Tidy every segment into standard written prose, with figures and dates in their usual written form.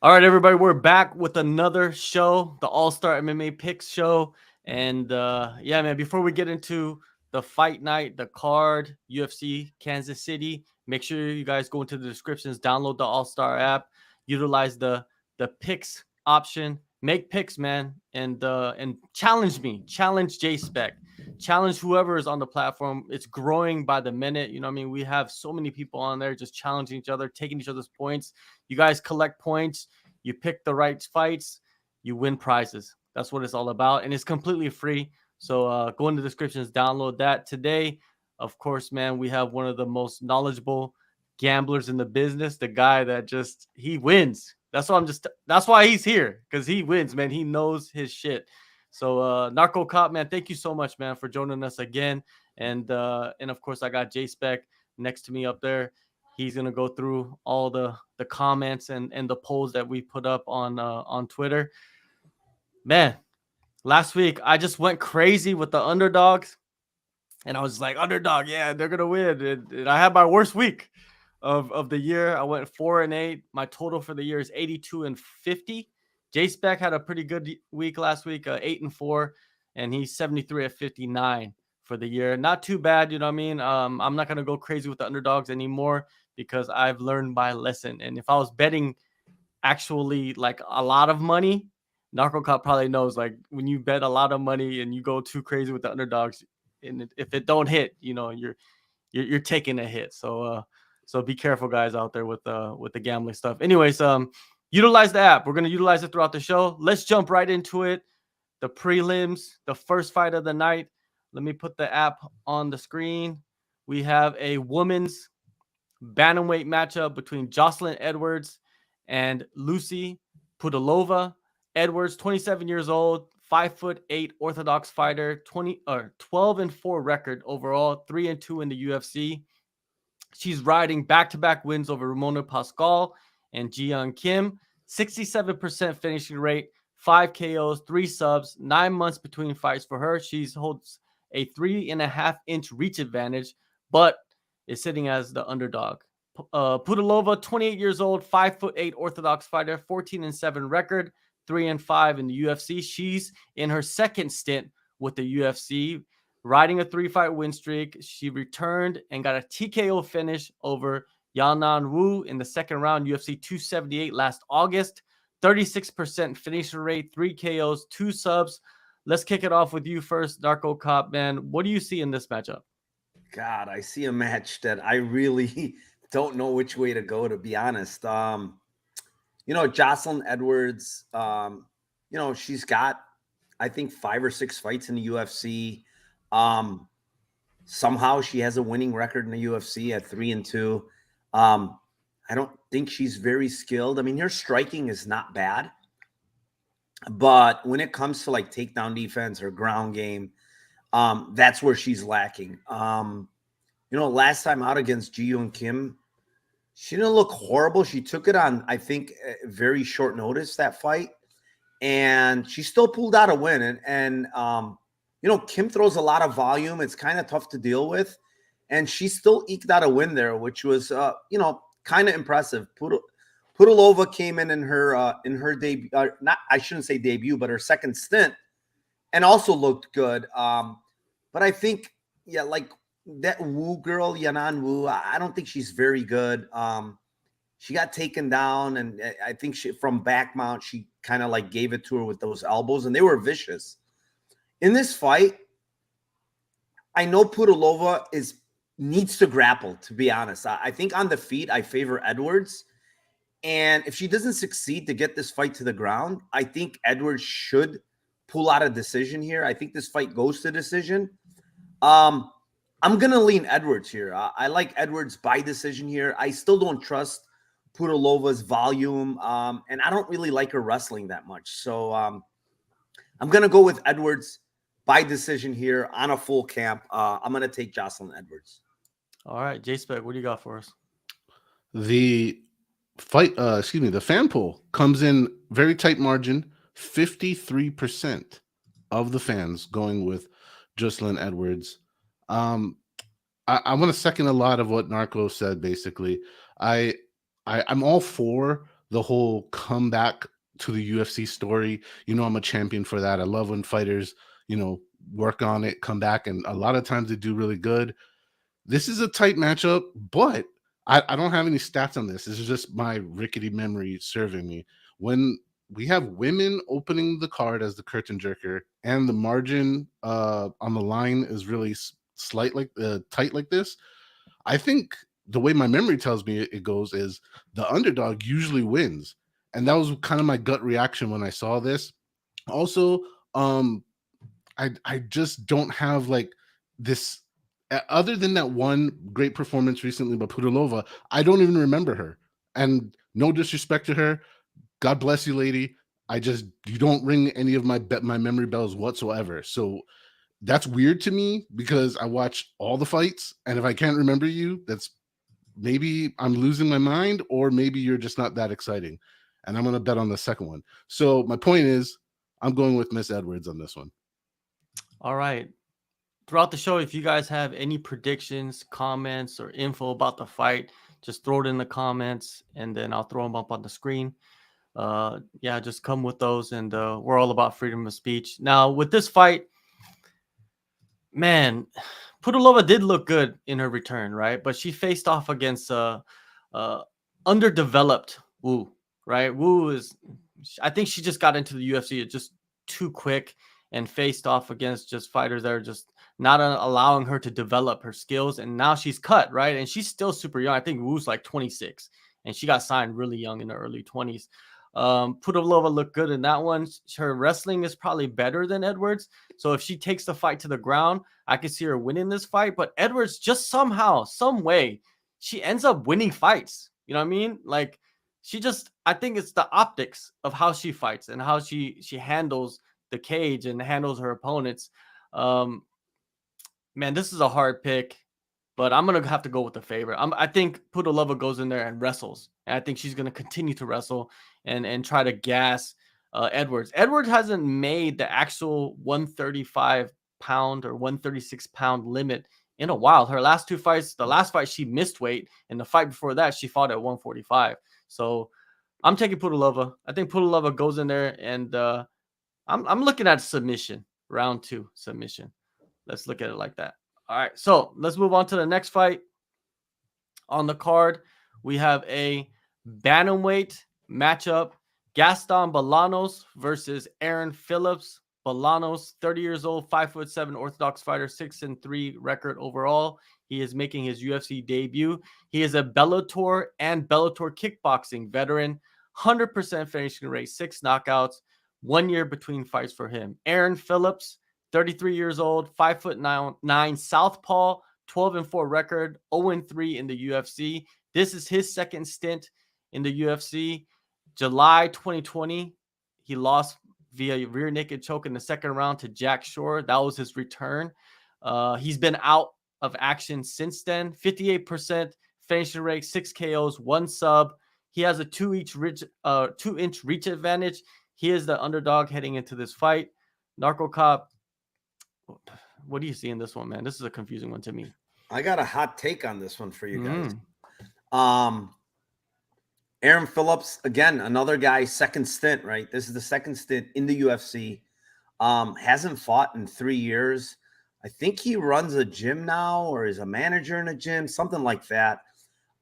All right, everybody, we're back with another show, the AllStar MMA Picks show. And yeah, man, before we get into the fight night, the card, UFC Kansas City, make sure you guys go into the descriptions, download the AllStar app, utilize the picks option, make picks, man, and challenge me, challenge JSpec, challenge whoever is on the platform. It's growing by the minute. You know what I mean? We have so many people on there just challenging each other, taking each other's points. You guys collect points, you pick the right fights, you win prizes. That's what it's all about. And it's completely free. So go in the descriptions, download that today. Of course, man, we have one of the most knowledgeable gamblers in the business, the guy that just he wins. That's why he's here, because he wins, man. He knows his shit. So NarcoCop, man, thank you so much, man, for joining us again. And of course I got JSpec next to me up there. He's gonna go through all the comments and the polls that we put up on Twitter. Man, last week I just went crazy with the underdogs, and I was like, underdog, yeah, they're gonna win. And I had my worst week of the year. I went 4-8. My total for the year is 82-50. JSpec had a pretty good week last week, 8-4, and he's 73-59 for the year. Not too bad, you know what I mean? I'm not gonna go crazy with the underdogs anymore because I've learned my lesson. And if I was betting actually like a lot of money, NarcoCop probably knows, like, when you bet a lot of money and you go too crazy with the underdogs, and if it don't hit, you know, you're taking a hit. So be careful, guys, out there with the gambling stuff. Anyways, utilize the app. We're gonna utilize it throughout the show. Let's jump right into it. The prelims, the first fight of the night. Let me put the app on the screen. We have a women's bantamweight matchup between Joselyne Edwards and Lucie Pudilova. Edwards, 27 years old, 5'8" orthodox fighter, 12-4 record overall, 3-2 in the UFC. She's riding back-to-back wins over Ramona Pascal and Jiyoung Kim. 67% finishing rate, 5 KOs, 3 subs, 9 months between fights for her. She holds a 3.5-inch reach advantage, but is sitting as the underdog. Pudilova, 28 years old, 5'8" orthodox fighter, 14-7 record, 3-5 in the UFC. She's in her second stint with the UFC, riding a 3-fight win streak. She returned and got a TKO finish over Yanan Wu in the second round, UFC 278 last August. 36% finisher rate, 3 KOs, 2 subs. Let's kick it off with you first, Narco Cop, man. What do you see in this matchup? God, I see a match that I really don't know which way to go, to be honest. Joselyne Edwards, she's got, I think, 5 or 6 fights in the UFC. Somehow she has a winning record in the UFC at 3-2. I don't think she's very skilled. I mean, her striking is not bad, but when it comes to like takedown defense or ground game, that's where she's lacking. Last time out against Jiyoung Kim, she didn't look horrible. She took it on, I think, very short notice, that fight, and she still pulled out a win. And Kim throws a lot of volume. It's kind of tough to deal with, and she still eked out a win there, which was, kind of impressive. Pudilova came in her debut, not, I shouldn't say debut, but her second stint, and also looked good. But I think, yeah, like that Wu girl, Yanan Wu, I don't think she's very good. She got taken down, and I think from back mount, she kind of like gave it to her with those elbows, and they were vicious. In this fight, I know Pudilova needs to grapple, to be honest. I think on the feet, I favor Edwards. And if she doesn't succeed to get this fight to the ground, I think Edwards should pull out a decision here. I think this fight goes to decision. I'm going to lean Edwards here. I like Edwards by decision here. I still don't trust Pudilova's volume, and I don't really like her wrestling that much. So I'm going to go with Edwards by decision here on a full camp. I'm going to take Joselyne Edwards. All right, JSpec, what do you got for us? The the fan poll comes in very tight margin. 53% of the fans going with Joselyne Edwards. I want to second a lot of what Narco said. Basically, I'm all for the whole comeback to the UFC story. You know, I'm a champion for that. I love when fighters, you know, work on it, come back, and a lot of times they do really good. This is a tight matchup, but I don't have any stats on this. This is just my rickety memory serving me. When we have women opening the card as the curtain jerker, and the margin on the line is really slight, like tight like this, I think the way my memory tells me it goes is the underdog usually wins. And that was kind of my gut reaction when I saw this. Also, I just don't have like this other than that one great performance recently by Pudilova. I don't even remember her. And no disrespect to her. God bless you, lady. You don't ring any of my memory bells whatsoever. So that's weird to me because I watch all the fights, and if I can't remember you, that's maybe I'm losing my mind, or maybe you're just not that exciting. And I'm going to bet on the second one. So my point is, I'm going with Miss Edwards on this one. All right. Throughout the show, if you guys have any predictions, comments, or info about the fight, just throw it in the comments, and then I'll throw them up on the screen. Yeah, just come with those, and we're all about freedom of speech. Now, with this fight, man, Pudilova did look good in her return, right? But she faced off against underdeveloped Wu, right? Wu is, I think she just got into the UFC just too quick and faced off against just fighters that are just not allowing her to develop her skills. And now she's cut, right? And she's still super young. I think Wu's like 26, and she got signed really young in the early 20s. Pudilova looked good in that one. Her wrestling is probably better than Edwards. So if she takes the fight to the ground, I could see her winning this fight. But Edwards just somehow, some way, she ends up winning fights. You know what I mean? Like I think it's the optics of how she fights and how she handles the cage and handles her opponents. Man, this is a hard pick, but I'm going to have to go with the favorite. I think Pudilova goes in there and wrestles. And I think she's going to continue to wrestle and try to gas Edwards. Edwards hasn't made the actual 135-pound or 136-pound limit in a while. Her last two fights, the last fight she missed weight, and the fight before that she fought at 145. So I'm taking Pudilova. I think Pudilova goes in there, and I'm looking at submission, round 2 submission. Let's look at it like that. All right, so let's move on to the next fight on the card. We have a bantamweight matchup: Gaston Bolanos versus Aaron Phillips. Bolanos, 30 years old, 5'7" orthodox fighter, 6-3 record overall. He is making his UFC debut. He is a Bellator and Bellator kickboxing veteran. 100% finishing rate, 6 knockouts, 1 year between fights for him. Aaron Phillips, 33 years old, 5'9", southpaw, 12-4 record, 0-3 in the UFC. This is his second stint in the UFC. July 2020, he lost via rear naked choke in the second round to Jack Shore. That was his return. He's been out of action since then. 58% finishing rate, 6 KOs, 1 sub. He has a 2-inch reach advantage. He is the underdog heading into this fight. NarcoCop, what do you see in this one, man? This is a confusing one to me. I got a hot take on this one for you guys. Aaron Phillips, again, another guy, second stint, right? This is the second stint in the UFC. Hasn't fought in 3 years. I think he runs a gym now or is a manager in a gym, something like that.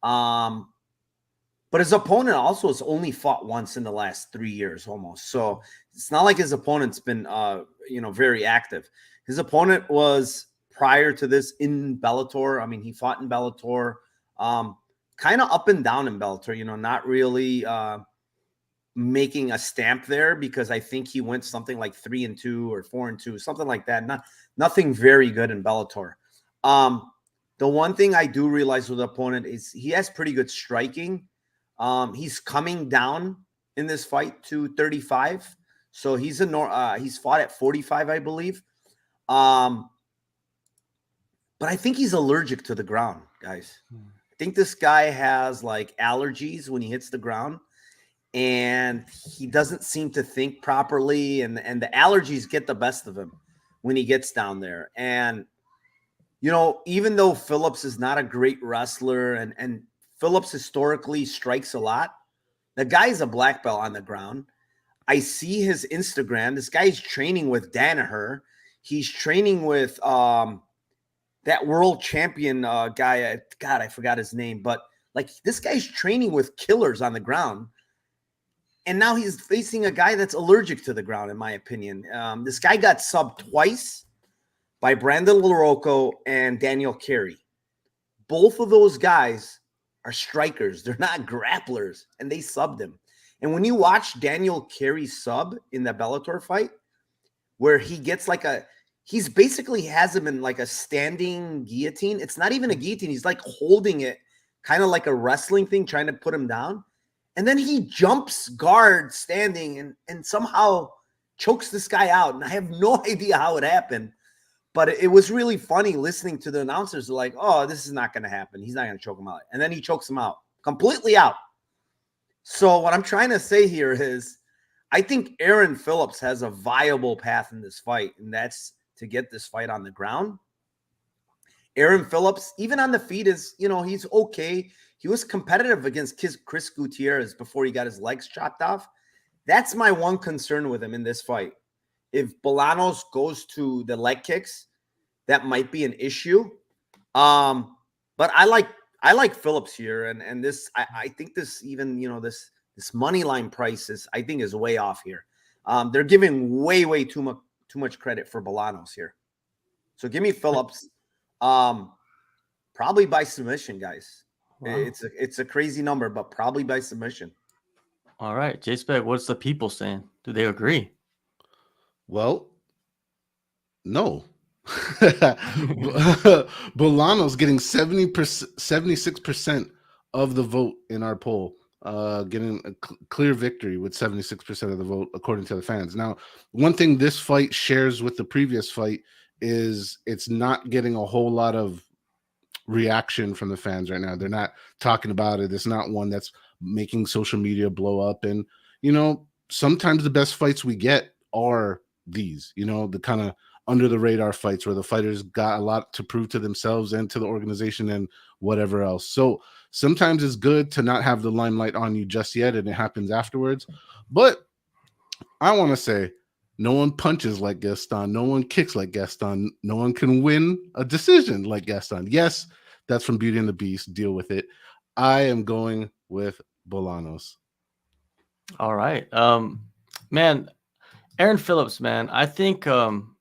But his opponent also has only fought once in the last 3 years almost. So it's not like his opponent's been, very active. His opponent was prior to this in Bellator. I mean, he fought in Bellator, kind of up and down in Bellator, not really making a stamp there, because I think he went something like 3-2 or 4-2, something like that. Nothing very good in Bellator. The one thing I do realize with the opponent is he has pretty good striking. He's coming down in this fight to 35. So he's fought at 45, I believe. But I think he's allergic to the ground, guys. I think this guy has like allergies when he hits the ground, and he doesn't seem to think properly. And the allergies get the best of him when he gets down there. And, even though Phillips is not a great wrestler, and Phillips historically strikes a lot, The guy's a black belt on the ground. I see his Instagram. This guy's training with Danaher. He's training with that world champion guy. God, I forgot his name. But like this guy's training with killers on the ground. And now he's facing a guy that's allergic to the ground, in my opinion. This guy got subbed twice by Brandon LaRocco and Daniel Carey. Both of those guys are strikers. They're not grapplers, and they subbed him. And when you watch Daniel Carey sub in the Bellator fight, where he gets he's basically has him in like a standing guillotine. It's not even a guillotine. He's like holding it kind of like a wrestling thing, trying to put him down. And then he jumps guard standing and somehow chokes this guy out. And I have no idea how it happened. But it was really funny listening to the announcers. They're like, oh, this is not going to happen. He's not going to choke him out. And then he chokes him out, completely out. So what I'm trying to say here is I think Aaron Phillips has a viable path in this fight, and that's to get this fight on the ground. Aaron Phillips, even on the feet, is, he's okay. He was competitive against Chris Gutierrez before he got his legs chopped off. That's my one concern with him in this fight. If Bolanos goes to the leg kicks, that might be an issue. But I like Phillips here, and this I think this even this money line price I think is way off here. They're giving way too much credit for Bolanos here. So give me Phillips, probably by submission, guys. Wow. It's a crazy number, but probably by submission. All right, JSpec, what's the people saying? Do they agree? Well, no. Bolanos getting 76% of the vote in our poll, getting a clear victory with 76% of the vote according to the fans. Now, one thing this fight shares with the previous fight is it's not getting a whole lot of reaction from the fans right now. They're not talking about it. It's not one that's making social media blow up. And, sometimes the best fights we get are these, the kind of under the radar fights where the fighters got a lot to prove to themselves and to the organization and whatever else. So sometimes it's good to not have the limelight on you just yet, and it happens afterwards. But I want to say no one punches like Gaston. No one kicks like Gaston. No one can win a decision like Gaston. Yes, that's from Beauty and the Beast. Deal with it. I am going with Bolanos. All right. Man, Aaron Phillips, man, I think I'm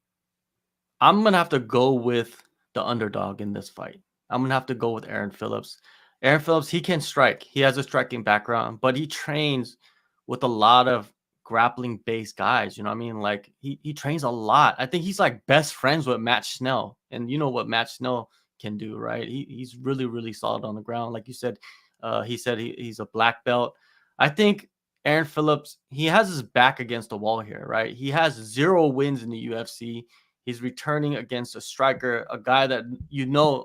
going to have to go with the underdog in this fight. I'm going to have to go with Aaron Phillips. Aaron Phillips, he can strike. He has a striking background, but he trains with a lot of grappling-based guys. You know what I mean? Like, he trains a lot. I think he's like best friends with Matt Schnell. And you know what Matt Schnell can do, right? He's really, really solid on the ground. Like you said, he said he's a black belt. I think Aaron Phillips, he has his back against the wall here, right? He has 0 wins in the UFC. He's returning against a striker, a guy that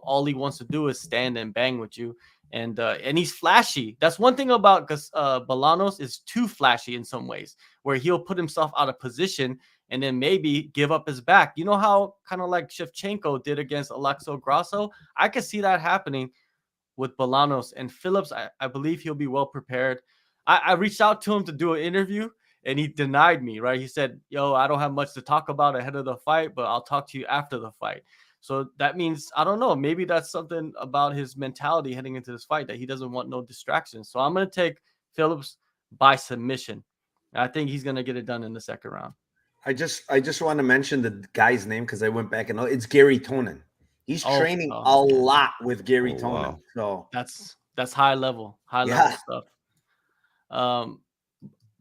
all he wants to do is stand and bang with you, and he's flashy. That's one thing about Bolanos is too flashy in some ways, where he'll put himself out of position and then maybe give up his back. You know how kind of like Shevchenko did against Alexo Grasso? I could see that happening with Bolanos. And Phillips, I believe he'll be well prepared. I reached out to him to do an interview, and he denied me, right? He said, yo, I don't have much to talk about ahead of the fight, but I'll talk to you after the fight. So that means, I don't know, maybe that's something about his mentality heading into this fight, that he doesn't want no distractions. So I'm going to take Phillips by submission. I think he's going to get it done in the second round. I just want to mention the guy's name because I went back and it's Gary Tonin. He's training a lot with Gary Tonin. Wow. So that's high level stuff.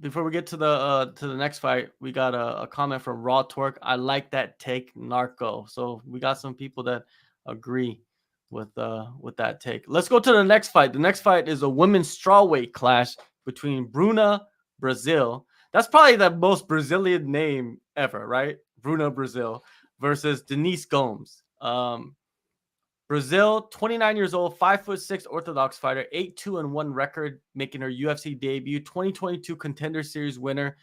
Before we get to the next fight, we got a comment from Raw Torque. I like that take, Narco. So we got some people that agree with that take. Let's go to the next fight. The next fight is a women's strawweight clash between Bruna, Brasil. That's probably the most Brazilian name ever, right? Bruna, Brasil versus Denise Gomes. Brasil, 29 years old, 5'6" orthodox fighter, 8-2-1 record, making her UFC debut, 2022 Contender Series winner.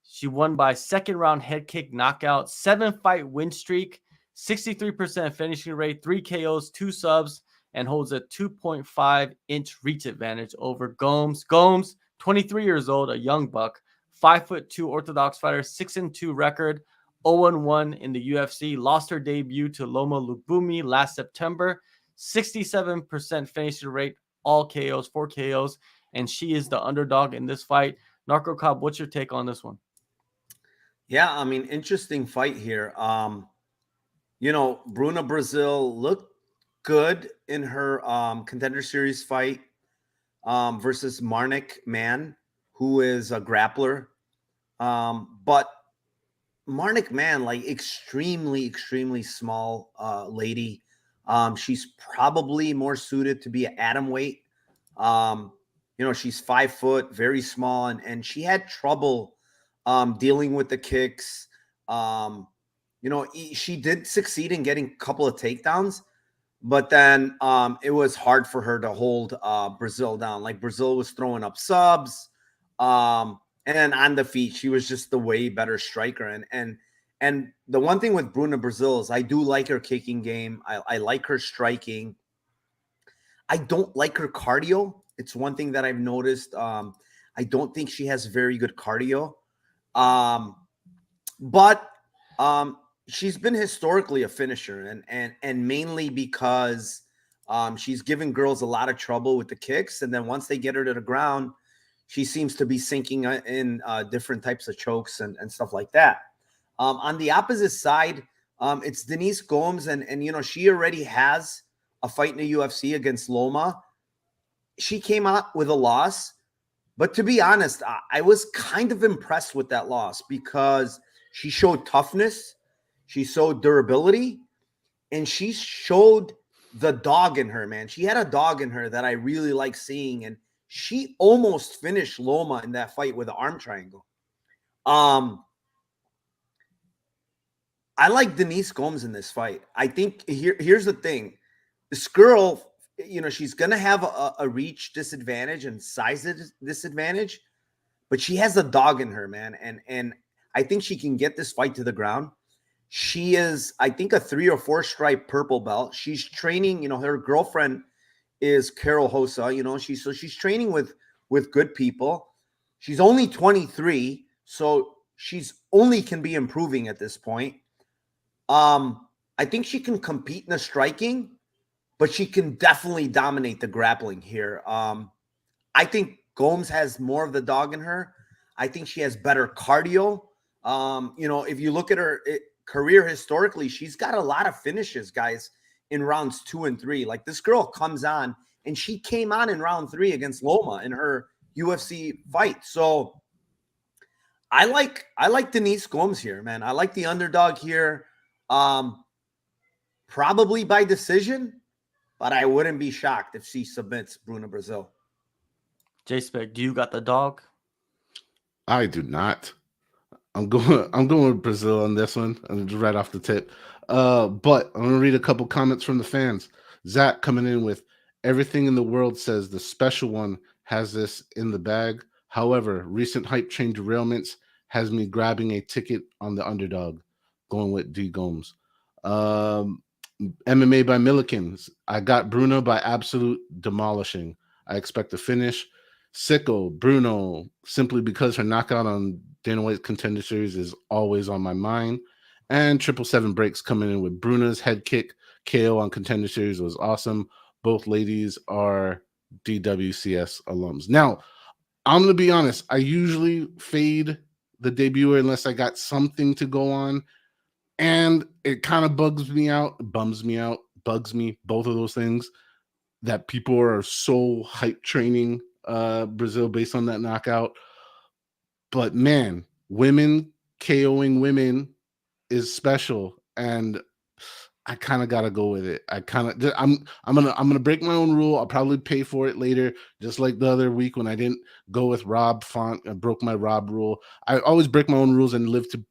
She won by second round head kick knockout, 7-fight win streak, 63% finishing rate, 3 KOs, 2 subs, and holds a 2.5-inch reach advantage over Gomes. Gomes, 23 years old, a young buck, 5'2" orthodox fighter, 6-2 record, 0-1 in the UFC. Lost her debut to Loma Lubumi last September. 67% finishing rate, all KOs, 4 KOs, and she is the underdog in this fight. NarcoCop, what's your take on this one? Yeah, I mean, interesting fight here. Bruna Brasil looked good in her Contender Series fight versus Marnik Mann, who is a grappler. But Marnik Mann, like extremely, extremely small lady. She's probably more suited to be an atom weight. She's 5 foot, very small, and she had trouble dealing with the kicks. She did succeed in getting a couple of takedowns, but then it was hard for her to hold Brazil down. Like Brazil was throwing up subs. And on the feet, she was just the way better striker. And the one thing with Bruna Brasil is I do like her kicking game. I like her striking. I don't like her cardio. It's one thing that I've noticed. I don't think she has very good cardio. But she's been historically a finisher, and mainly because she's given girls a lot of trouble with the kicks. And then once they get her to the ground, she seems to be sinking in different types of chokes and stuff like that. On the opposite side, it's Denise Gomes, and she already has a fight in the UFC against Loma. She came out with a loss, but to be honest, I was kind of impressed with that loss because she showed toughness, she showed durability, and she showed the dog in her, man. She had a dog in her that I really like seeing, and she almost finished Loma in that fight with an arm triangle. I like Denise Gomes in this fight. I think here's the thing. This girl, she's going to have a reach disadvantage and size disadvantage, but she has a dog in her, man. And I think she can get this fight to the ground. She is, I think, a 3 or 4 stripe purple belt. She's training, her girlfriend is Carol Hossa, she's training with good people. She's only 23, so she's only can be improving at this point. I think she can compete in the striking, but she can definitely dominate the grappling here. I think Gomes has more of the dog in her. I think she has better cardio. If you look at her career historically, she's got a lot of finishes, guys, in rounds 2 and 3. Like this girl comes on, and she came on in round 3 against Loma in her UFC fight. So I like Denise Gomes here, man. I like the underdog here. Probably by decision, but I wouldn't be shocked if she submits Bruna Brasil. JSpec, do you got the dog? I do not. I'm going with Brazil on this one, right off the tip. But I'm gonna read a couple comments from the fans. Zach coming in with everything in the world says the special one has this in the bag. However, recent hype train derailments has me grabbing a ticket on the underdog, going with D Gomes. MMA by Millikins. I got Bruna by absolute demolishing. I expect to finish. Sicko, Bruno, simply because her knockout on Dana White's Contender Series is always on my mind. And 777 Breaks coming in with Bruna's head kick KO on Contender Series was awesome. Both ladies are DWCS alums. Now, I'm going to be honest. I usually fade the debuter unless I got something to go on. And it kind of bugs me, both of those things, that people are so hype training Brazil based on that knockout. But man, women KOing women is special, and I kind of gotta go with it. I'm gonna break my own rule. I'll probably pay for it later, just like the other week when I didn't go with Rob Font. I broke my Rob rule. I always break my own rules and live to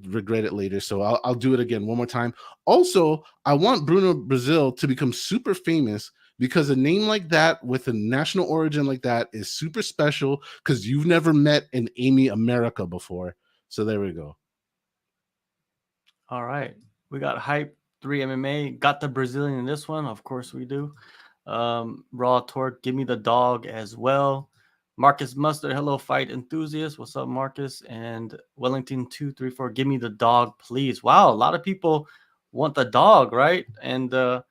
regret it later. So I'll do it again one more time. Also, I want Bruna Brasil to become super famous, because a name like that with a national origin like that is super special, because you've never met an Amy America before. So there we go. All right. We got Hype 3 MMA. Got the Brazilian in this one. Of course we do. Raw Torque. Give me the dog as well. Marcus Mustard, hello, fight enthusiast. What's up, Marcus? And Wellington234, give me the dog, please. Wow, a lot of people want the dog, right? And I'm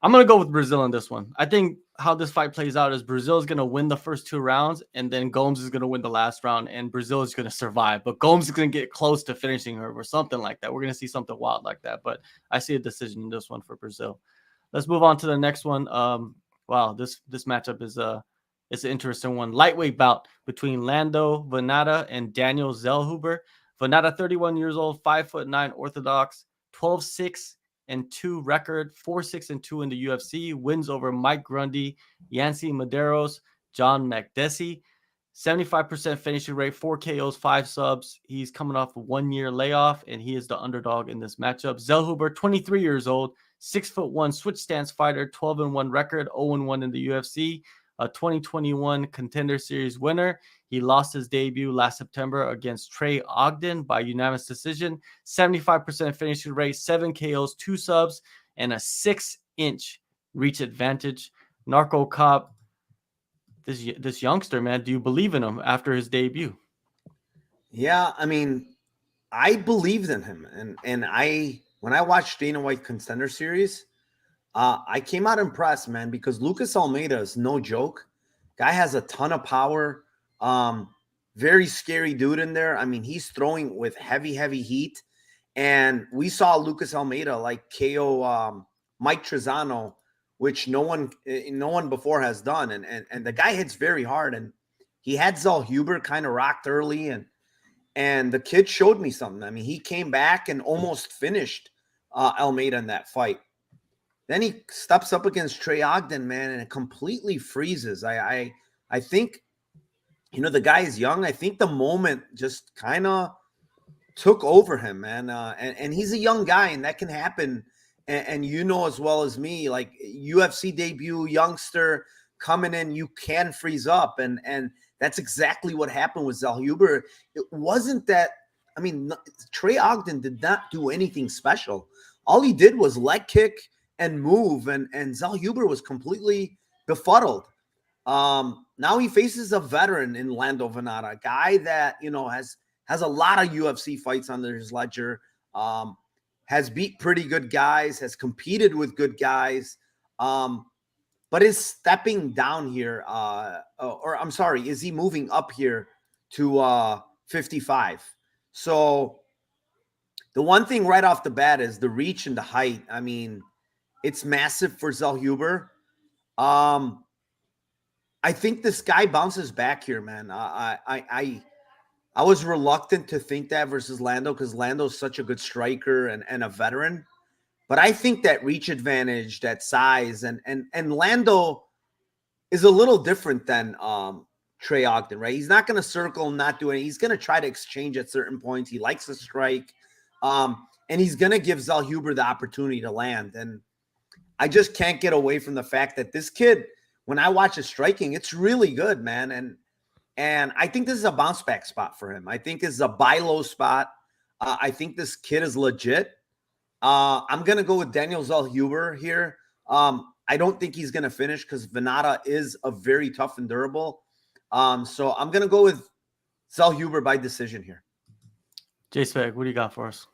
going to go with Brazil in this one. I think how this fight plays out is Brazil is going to win the first 2 rounds, and then Gomes is going to win the last round, and Brazil is going to survive. But Gomes is going to get close to finishing her or something like that. We're going to see something wild like that. But I see a decision in this one for Brazil. Let's move on to the next one. Wow, this matchup is it's an interesting one. Lightweight bout between Lando Vannata and Daniel Zellhuber. Vannata, 31 years old, 5'9", orthodox, 12-6 and 2 record, 4-6 and 2 in the UFC. Wins over Mike Grundy, Yancy Medeiros, John Makdessi. 75% finishing rate, 4 KOs, 5 subs. He's coming off a 1-year layoff, and he is the underdog in this matchup. Zellhuber, 23 years old, 6'1", switch stance fighter, 12-1 record, 0-1 in the UFC. A 2021 Contender Series winner. He lost his debut last September against Trey Ogden by unanimous decision. 75% finishing rate, 7 KOs, 2 subs, and a 6-inch reach advantage. NarcoCop, this youngster, man, do you believe in him after his debut? Yeah, I mean, I believed in him, and when I watched Dana White Contender Series, I came out impressed, man, because Lucas Almeida is no joke. Guy has a ton of power. Very scary dude in there. I mean, he's throwing with heavy heat. And we saw Lucas Almeida like KO Mike Trezano, which no one before has done. And the guy hits very hard. And he had Zellhuber kind of rocked early, and the kid showed me something. I mean, he came back and almost finished Almeida in that fight. Then he steps up against Trey Ogden, man, and it completely freezes. I think, the guy is young. I think the moment just kind of took over him, man. And he's a young guy, and that can happen. And as well as me, like UFC debut, youngster coming in, you can freeze up. And that's exactly what happened with Zellhuber. It wasn't that, Trey Ogden did not do anything special. All he did was leg kick and move, and Zellhuber was completely befuddled. Now he faces a veteran in Lando Vannata, a guy that has a lot of UFC fights under his ledger, has beat pretty good guys, has competed with good guys, but is stepping down here, is he moving up here to 55? So the one thing right off the bat is the reach and the height. I mean, it's massive for Zellhuber. I think this guy bounces back here, man. I was reluctant to think that versus Lando because Lando's such a good striker and a veteran. But I think that reach advantage, that size, and Lando is a little different than Trey Ogden, right? He's not going to circle and not do anything. He's going to try to exchange at certain points. He likes to strike. And he's going to give Zellhuber the opportunity to land. And I just can't get away from the fact that this kid, when I watch his striking, it's really good, man. And I think this is a bounce back spot for him. I think it's a buy low spot. I think this kid is legit. I'm going to go with Daniel Zellhuber here. I don't think he's going to finish because Vannata is a very tough and durable. So I'm going to go with Zellhuber by decision here. JSpec, what do you got for us?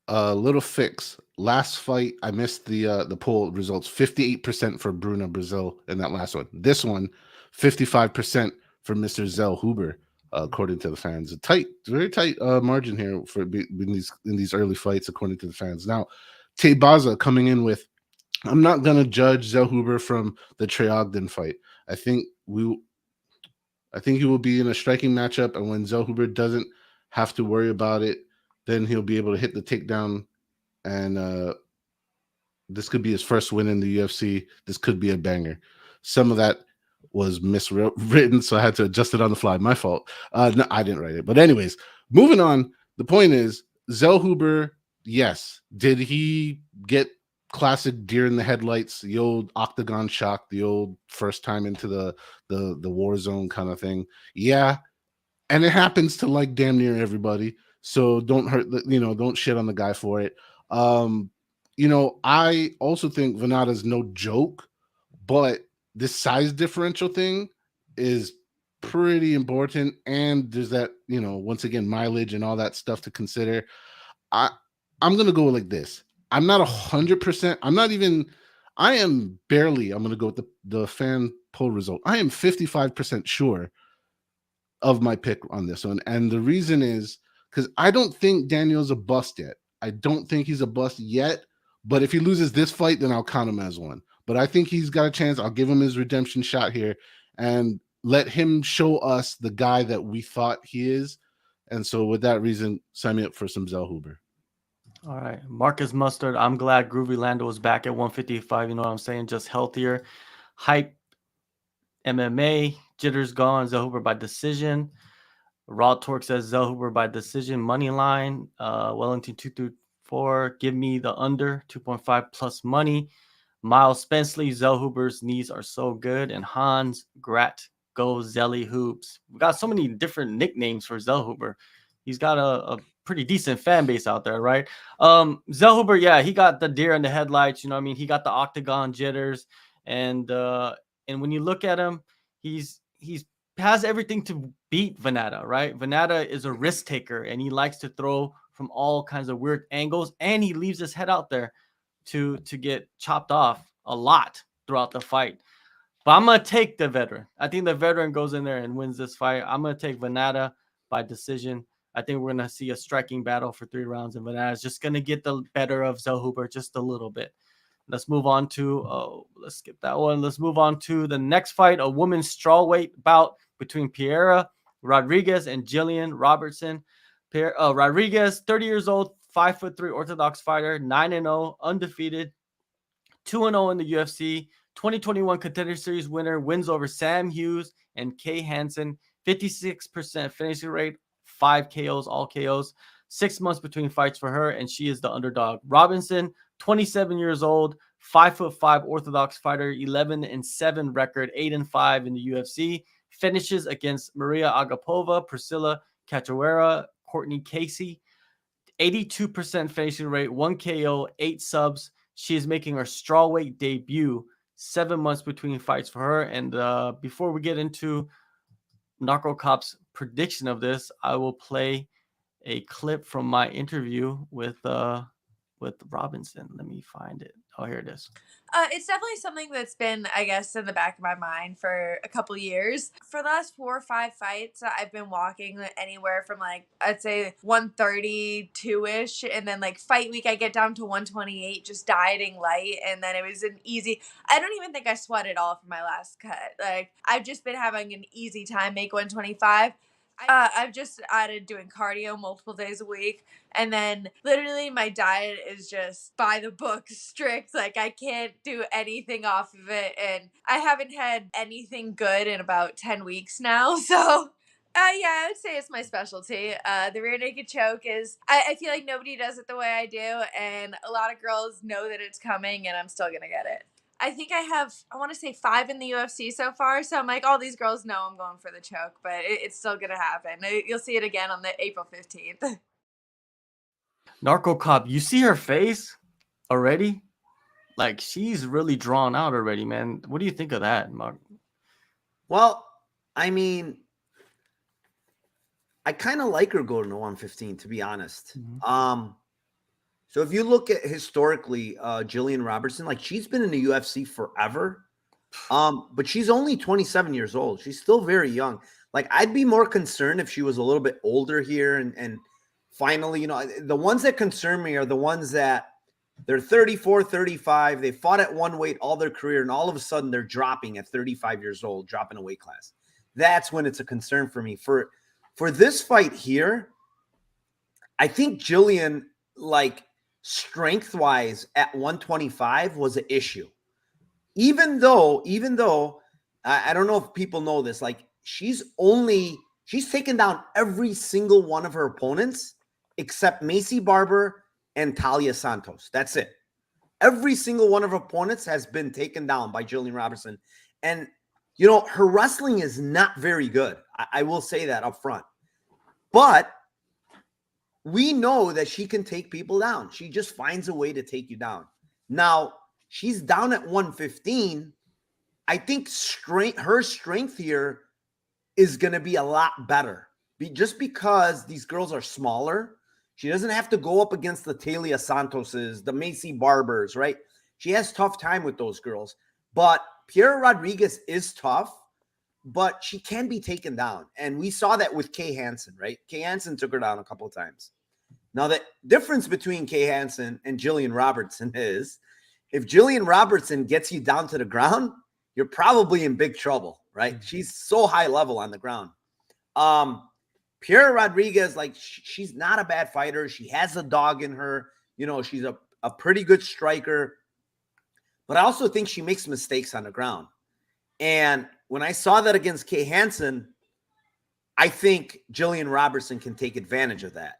Little fix. Last fight, I missed the poll results. 58% for Bruna, Brazil in that last one. This one, 55% for Mr. Zellhuber, according to the fans. A very tight margin here for in these early fights, according to the fans. Now, Barboza coming in with, I'm not gonna judge Zellhuber from the Trey Ogden fight. I think he will be in a striking matchup, and when Zellhuber doesn't have to worry about it, then he'll be able to hit the takedown, and this could be his first win in the UFC. This could be a banger. Some of that was miswritten, so I had to adjust it on the fly. My fault. No, I didn't write it. But anyways, moving on. The point is, Zellhuber, yes. Did he get classic deer in the headlights, the old octagon shock, the old first time into the war zone kind of thing? Yeah. And it happens to like damn near everybody. So don't don't shit on the guy for it. I also think Vannata's no joke, but this size differential thing is pretty important. And there's that, once again, mileage and all that stuff to consider. I'm going to go like this. I'm not 100%. I am barely, I'm going to go with the fan poll result. I am 55% sure of my pick on this one. And the reason is because I don't think Daniel's a bust yet. I don't think he's a bust yet. But if he loses this fight, then I'll count him as one. But I think he's got a chance. I'll give him his redemption shot here and let him show us the guy that we thought he is. And so with that reason, sign me up for some Zellhuber. All right. Marcus Mustard. I'm glad Groovy Lando is back at 155. You know what I'm saying? Just healthier. Hype MMA. Jitters gone. Zellhuber by decision. Raw Torque says Zellhuber by decision. Money line. Wellington 234. Give me the under 2.5 plus money. Miles Spenceley. Zellhuber's knees are so good. And Hans Grat. Go Zelly Hoops. We got so many different nicknames for Zellhuber. He's got a pretty decent fan base out there, right? Zellhuber, yeah, he got the deer in the headlights. You know what I mean? He got the octagon jitters. And when you look at him, he's has everything to beat Vannata, right? Vannata is a risk taker, and he likes to throw from all kinds of weird angles, and he leaves his head out there to get chopped off a lot throughout the fight. But I'm going to take the veteran. I think the veteran goes in there and wins this fight. I'm going to take Vannata by decision. I think we're going to see a striking battle for 3 rounds, and Vannata is just going to get the better of Zellhuber just a little bit. Let's move on to, let's skip that one. Let's move on to the next fight, a women's strawweight bout between Piera Rodriguez and Gillian Robertson. Rodriguez, 30 years old, 5'3" Orthodox fighter, 9-0, undefeated, 2-0 in the UFC. 2021 Contender Series winner, wins over Sam Hughes and Kay Hansen, 56% finishing rate, 5 KOs, all KOs, 6 months between fights for her, and she is the underdog. Robinson, 27 years old, 5'5" Orthodox fighter, 11-7 record, 8-5 in the UFC, finishes against Maria Agapova, Priscilla Cachoeira, Courtney Casey, 82% finishing rate, 1 KO, 8 subs. She is making her strawweight debut. 7 months between fights for her. And before we get into NarcoCop's prediction of this, I will play a clip from my interview with Robinson. Let me find it. Oh, here it is. It's definitely something that's been, I guess, in the back of my mind for a couple years. For the last 4 or 5 fights, I've been walking anywhere from I'd say 132-ish. And then fight week, I get down to 128, just dieting light. And then it was an easy, I don't even think I sweated all for my last cut. I've just been having an easy time make 125. I've just added doing cardio multiple days a week. And then literally my diet is just by the book, strict. I can't do anything off of it. And I haven't had anything good in about 10 weeks now. So yeah, I would say it's my specialty. The rear naked choke is, I feel like nobody does it the way I do. And a lot of girls know that it's coming, and I'm still going to get it. I think I have, I want to say 5 in the UFC so far. So I'm all these girls know I'm going for the choke, but it's still going to happen. You'll see it again on the April 15th. NarcoCop, you see her face already? She's really drawn out already, man. What do you think of that, Mark? Well, I mean, I kind of like her going to 115, to be honest. Mm-hmm. So if you look at historically, Gillian Robertson, she's been in the UFC forever, but she's only 27 years old. She's still very young. I'd be more concerned if she was a little bit older here. And finally, the ones that concern me are the ones that they're 34, 35. They fought at one weight all their career, and all of a sudden they're dropping at 35 years old, dropping a weight class. That's when it's a concern for me. For this fight here, I think Gillian, strength-wise at 125 was an issue. Even though I don't know if people know this, she's taken down every single one of her opponents except Macy Barber and Talia Santos. That's it. Every single one of her opponents has been taken down by Gillian Robertson. And, her wrestling is not very good. I will say that up front. But we know that she can take people down. She just finds a way to take you down. Now, she's down at 115. I think her strength here is going to be a lot better. Just because these girls are smaller, she doesn't have to go up against the Talia Santoses, the Macy Barbers, right? She has tough time with those girls. But Piera Rodriguez is tough, but she can be taken down. And we saw that with Kay Hansen, right? Kay Hansen took her down a couple of times. Now, the difference between Kay Hansen and Gillian Robertson is if Gillian Robertson gets you down to the ground, you're probably in big trouble, right? She's so high level on the ground. Piera Rodriguez, like, she's not a bad fighter. She has a dog in her. You know, she's a pretty good striker. But I also think she makes mistakes on the ground. And when I saw that against Kay Hansen, I think Gillian Robertson can take advantage of that.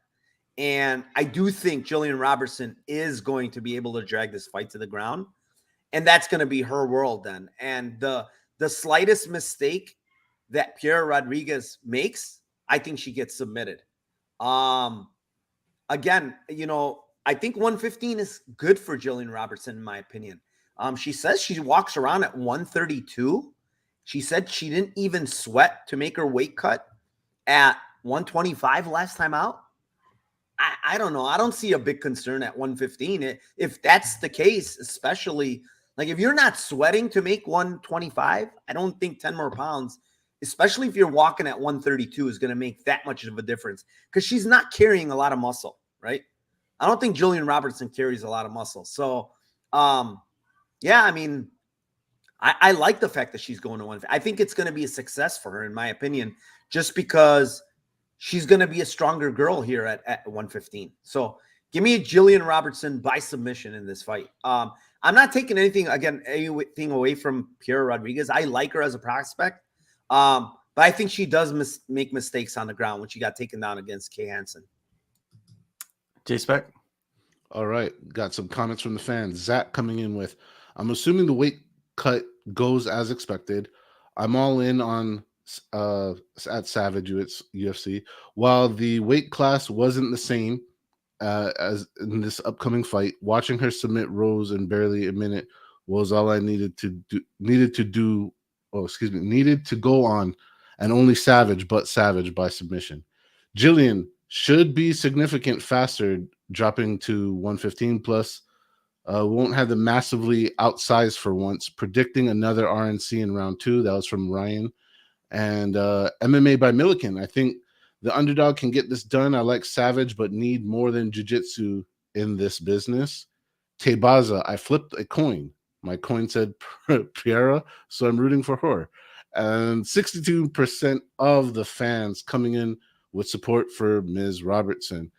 And I do think Gillian Robertson is going to be able to drag this fight to the ground. And that's going to be her world then. And the slightest mistake that Piera Rodriguez makes, I think she gets submitted. Again, you know, I think 115 is good for Gillian Robertson, in my opinion. She says she walks around at 132. She said she didn't even sweat to make her weight cut at 125 last time out. I don't know. I don't see a big concern at 115. If that's the case, especially like if you're not sweating to make 125, I don't think 10 more pounds, especially if you're walking at 132, is going to make that much of a difference because she's not carrying a lot of muscle, right? I don't think Gillian Robertson carries a lot of muscle. So, yeah, I mean, I like the fact that she's going to 115. I think it's going to be a success for her, in my opinion, just because she's going to be a stronger girl here at 115. So give me a Gillian Robertson by submission in this fight. I'm not taking anything away from Piera Rodriguez. I like her as a prospect. But I think she does make mistakes on the ground when she got taken down against Kay Hansen. JSpec. All right. Got some comments from the fans. Zach coming in with, I'm assuming the weight cut goes as expected. I'm all in on at Savage UFC. While the weight class wasn't the same as in this upcoming fight, watching her submit Rose in barely a minute was all I needed to go on, and only Savage by submission. Gillian should be significant faster, dropping to 115 plus. Won't have the massively outsized for once. Predicting another RNC in round 2. That was from Ryan. And MMA by Milliken. I think the underdog can get this done. I like Savage, but need more than jiu-jitsu in this business. Tebaza, I flipped a coin. My coin said Piera, so I'm rooting for her. And 62% of the fans coming in with support for Ms. Robertson.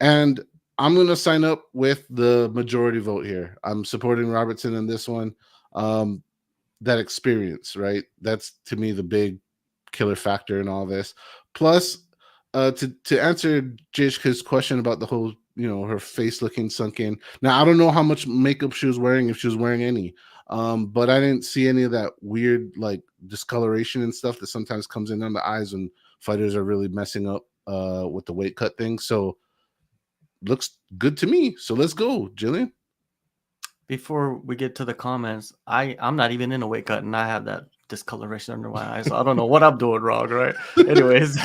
And I'm going to sign up with the majority vote here. I'm supporting Robertson in this one. That experience, right? That's, to me, the big killer factor in all this. Plus, to answer Jishka's question about the whole, her face looking sunken. Now, I don't know how much makeup she was wearing, if she was wearing any. But I didn't see any of that weird, like, discoloration and stuff that sometimes comes in on the eyes when fighters are really messing up with the weight cut thing. So, looks good to me. So let's go, Gillian. Before we get to the comments, I'm not even in a weight cut and I have that discoloration under my eyes. So I don't know what I'm doing wrong, right? Anyways,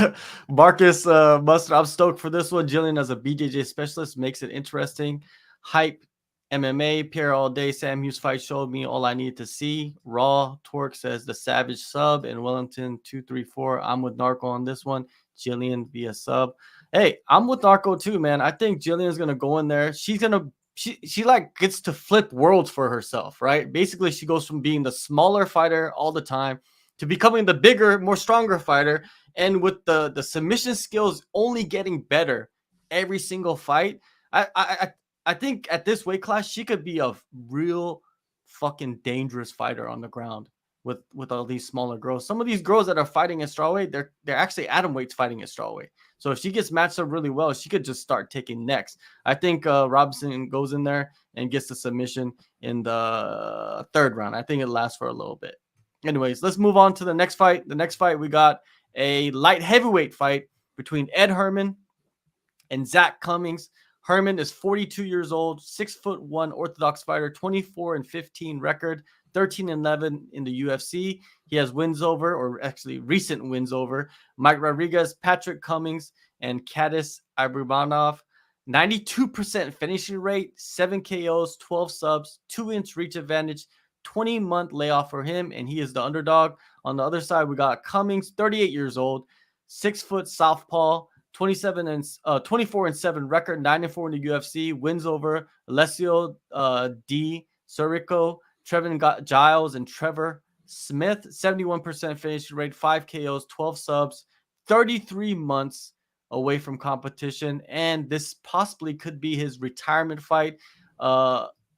Marcus Mustard, I'm stoked for this one. Gillian as a BJJ specialist makes it interesting. Hype MMA, Piera all day. Sam Hughes fight showed me all I need to see. Raw Torque says the Savage sub in Wellington 234. I'm with Narco on this one. Gillian via sub. Hey, I'm with Narco too, man. I think Gillian's gonna go in there. She's gonna she like gets to flip worlds for herself, right? Basically, she goes from being the smaller fighter all the time to becoming the bigger, more stronger fighter. And with the submission skills only getting better every single fight, I think at this weight class, she could be a real fucking dangerous fighter on the ground with all these smaller girls. Some of these girls that are fighting at strawweight, they're actually atom weights fighting at strawweight. So if she gets matched up really well, she could just start taking necks. I think Robinson goes in there and gets the submission in the 3rd round. I think it lasts for a little bit. Anyways, let's move on to the next fight. The next fight, we got a light heavyweight fight between Ed Herman and Zak Cummings. Herman is 42 years old, 6'1" orthodox fighter, 24-15 record, 13-11 in the UFC. He has wins over, or actually recent wins over, Mike Rodriguez, Patrick Cummings, and Kadis Ibrahimov. 92% finishing rate, 7 KOs, 12 subs, 2-inch reach advantage, 20-month layoff for him, and he is the underdog. On the other side, we got Cummings, 38 years old, 6-foot southpaw, 24-7 record, 9-4 in the UFC, wins over Alessio D. Surico, Trevin Giles, and Trevor Smith. 71% finishing rate, 5 KOs, 12 subs, 33 months away from competition, and this possibly could be his retirement fight.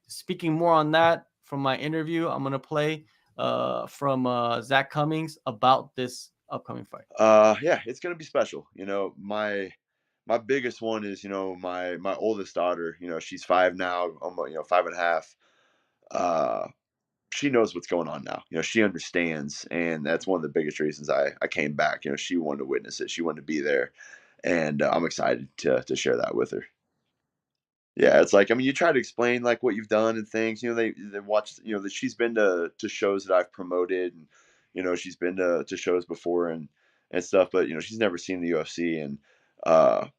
Speaking more on that from my interview, I'm going to play from Zak Cummings about this upcoming fight. Yeah, it's gonna be special. My biggest one is, my oldest daughter. She's 5 now, almost 5.5. She knows what's going on now. She understands, and that's one of the biggest reasons I came back. She wanted to witness it. She wanted to be there, and I'm excited to share that with her. Yeah, it's like, you try to explain like what you've done and things. They watch. That she's been to shows that I've promoted, and she's been to shows before and stuff. But she's never seen the UFC, and I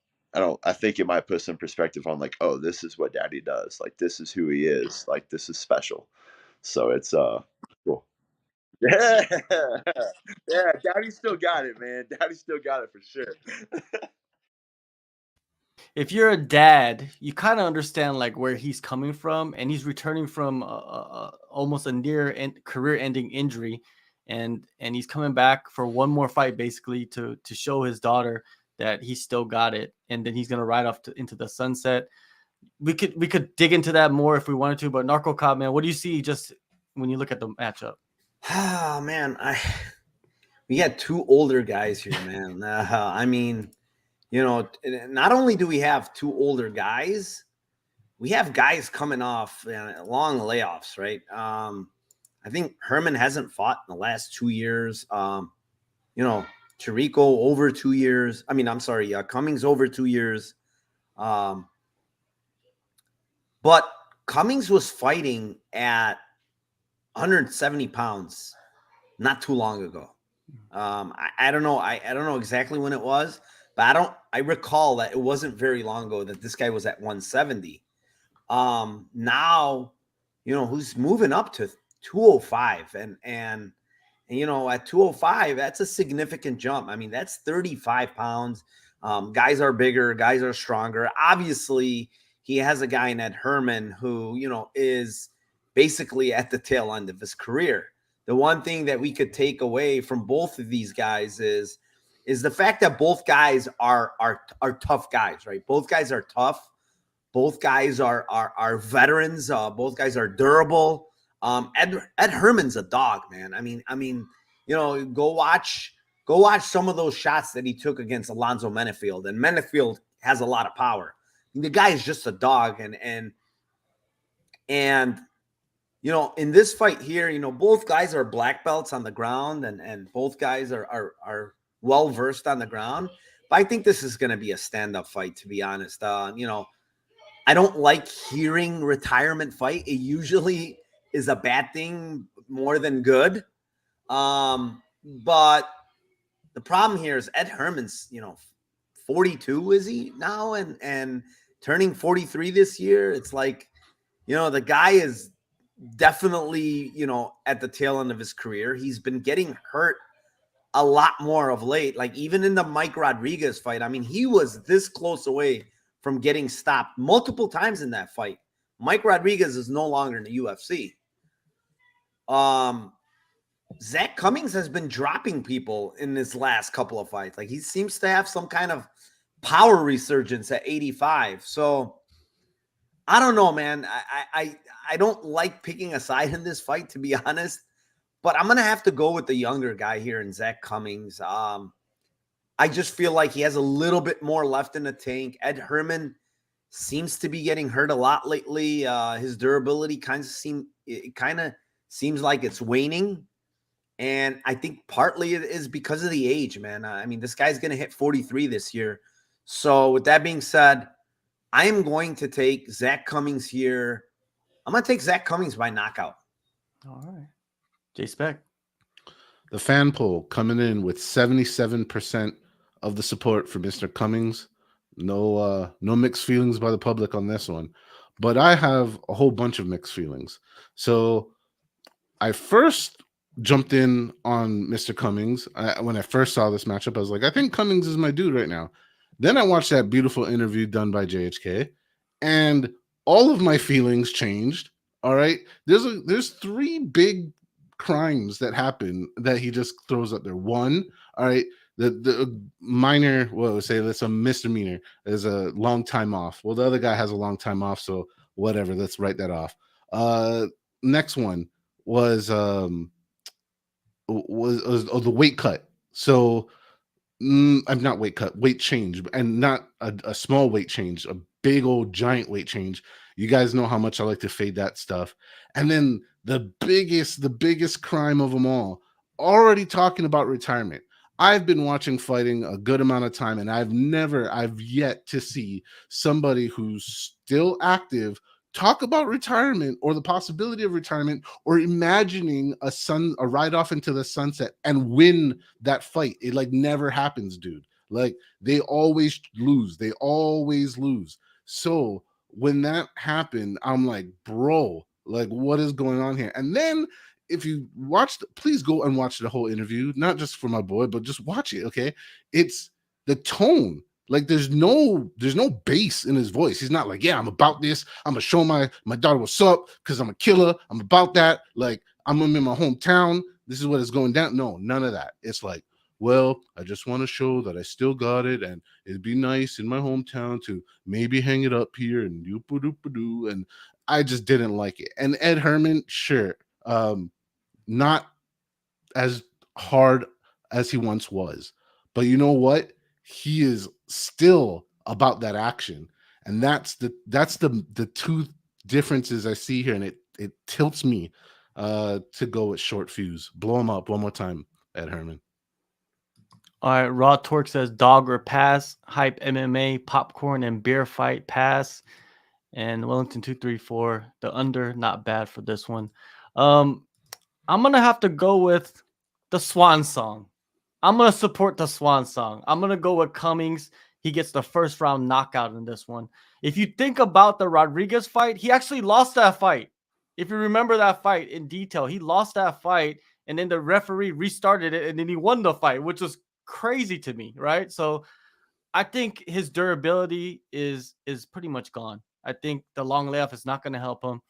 think it might put some perspective on like, oh, this is what Daddy does. Like, this is who he is. Like, this is special. So it's cool. Yeah, yeah. Daddy still got it, man. Daddy still got it for sure. If you're a dad, you kind of understand like where he's coming from, and he's returning from almost a near career-ending injury, and he's coming back for one more fight, basically to show his daughter that he still got it, and then he's gonna ride off into the sunset. We could dig into that more if we wanted to, but NarcoCop, man, what do you see just when you look at the matchup? Oh man, we got 2 older guys here, man. Not only do we have 2 older guys, we have guys coming off long layoffs, right? I think Herman hasn't fought in the last 2 years. Chirico over 2 years. Cummings over 2 years. But Cummings was fighting at 170 pounds not too long ago. I don't know. I don't know exactly when it was, but I recall that it wasn't very long ago that this guy was at 170. Now, who's moving up to 205 and at 205, that's a significant jump. That's 35 pounds. Guys are bigger, guys are stronger. Obviously, he has a guy in Ed Herman who, is basically at the tail end of his career. The one thing that we could take away from both of these guys is the fact that both guys are tough guys, right? Both guys are tough. Both guys are veterans. Both guys are durable. Ed Herman's a dog, man. Go watch some of those shots that he took against Alonzo Menefield, and Menefield has a lot of power. The guy is just a dog, and in this fight here, both guys are black belts on the ground, and both guys are well versed on the ground. But I think this is going to be a stand-up fight, to be honest. I don't like hearing retirement fight. It usually is a bad thing more than good. But the problem here is Ed Herman's, 42 is he now, and turning 43 this year. It's like, the guy is definitely, at the tail end of his career. He's been getting hurt a lot more of late. Like even in the Mike Rodriguez fight, he was this close away from getting stopped multiple times in that fight. Mike Rodriguez is no longer in the UFC. Zak Cummings has been dropping people in this last couple of fights. Like he seems to have some kind of power resurgence at 85. So I don't know, man. I don't like picking a side in this fight, to be honest, but I'm going to have to go with the younger guy here in Zak Cummings. I just feel like he has a little bit more left in the tank. Ed Herman seems to be getting hurt a lot lately. His durability kind of seems like it's waning. And I think partly it is because of the age, man. This guy's going to hit 43 this year. So with that being said, I am going to take Zak Cummings here. I'm going to take Zak Cummings by knockout. All right. JSpec. The fan poll coming in with 77% of the support for Mr. Cummings. No mixed feelings by the public on this one. But I have a whole bunch of mixed feelings. So I first jumped in on Mr. Cummings. When I first saw this matchup, I was like, I think Cummings is my dude right now. Then I watched that beautiful interview done by JHK, and all of my feelings changed. All right. There's three big crimes that happen that he just throws up there. One, all right, the minor, well, say that's a misdemeanor, is a long time off. Well, the other guy has a long time off, so whatever, let's write that off. Next one was the weight cut. So I'm not weight cut, weight change, and not a small weight change, a big old giant weight change. You guys know how much I like to fade that stuff. And then the biggest crime of them all, already talking about retirement. I've been watching fighting a good amount of time, and I've yet to see somebody who's still active talk about retirement or the possibility of retirement or imagining a ride off into the sunset and win that fight. It like never happens, dude. Like they always lose. So when that happened, I'm like, bro, like what is going on here? And then if you watched, please go and watch the whole interview, not just for my boy, but just watch it. Okay. It's the tone. Like there's no bass in his voice. He's not like, yeah, I'm about this. I'm gonna show my daughter what's up because I'm a killer. I'm about that. Like I'm in my hometown. This is what is going down. No, none of that. It's like, well, I just want to show that I still got it, and it'd be nice in my hometown to maybe hang it up here and do. And I just didn't like it. And Ed Herman, sure, not as hard as he once was, but you know what? He is still about that action, and that's the two differences I see here, and it tilts me to go with short fuse. Blow him up one more time, Ed Herman. All right, Raw Torque says dog or pass, hype MMA, popcorn and beer fight pass, and Wellington 234 the under, not bad for this one. I'm gonna have to go with the Swan Song. I'm gonna support the Swan Song. I'm gonna go with Cummings. He gets the first round knockout in this one. If you think about the Rodriguez fight, he actually lost that fight. If you remember that fight in detail, he lost that fight, and then the referee restarted it, and then he won the fight, which was crazy to me, right? So I think his durability is pretty much gone. I think the long layoff is not going to help him.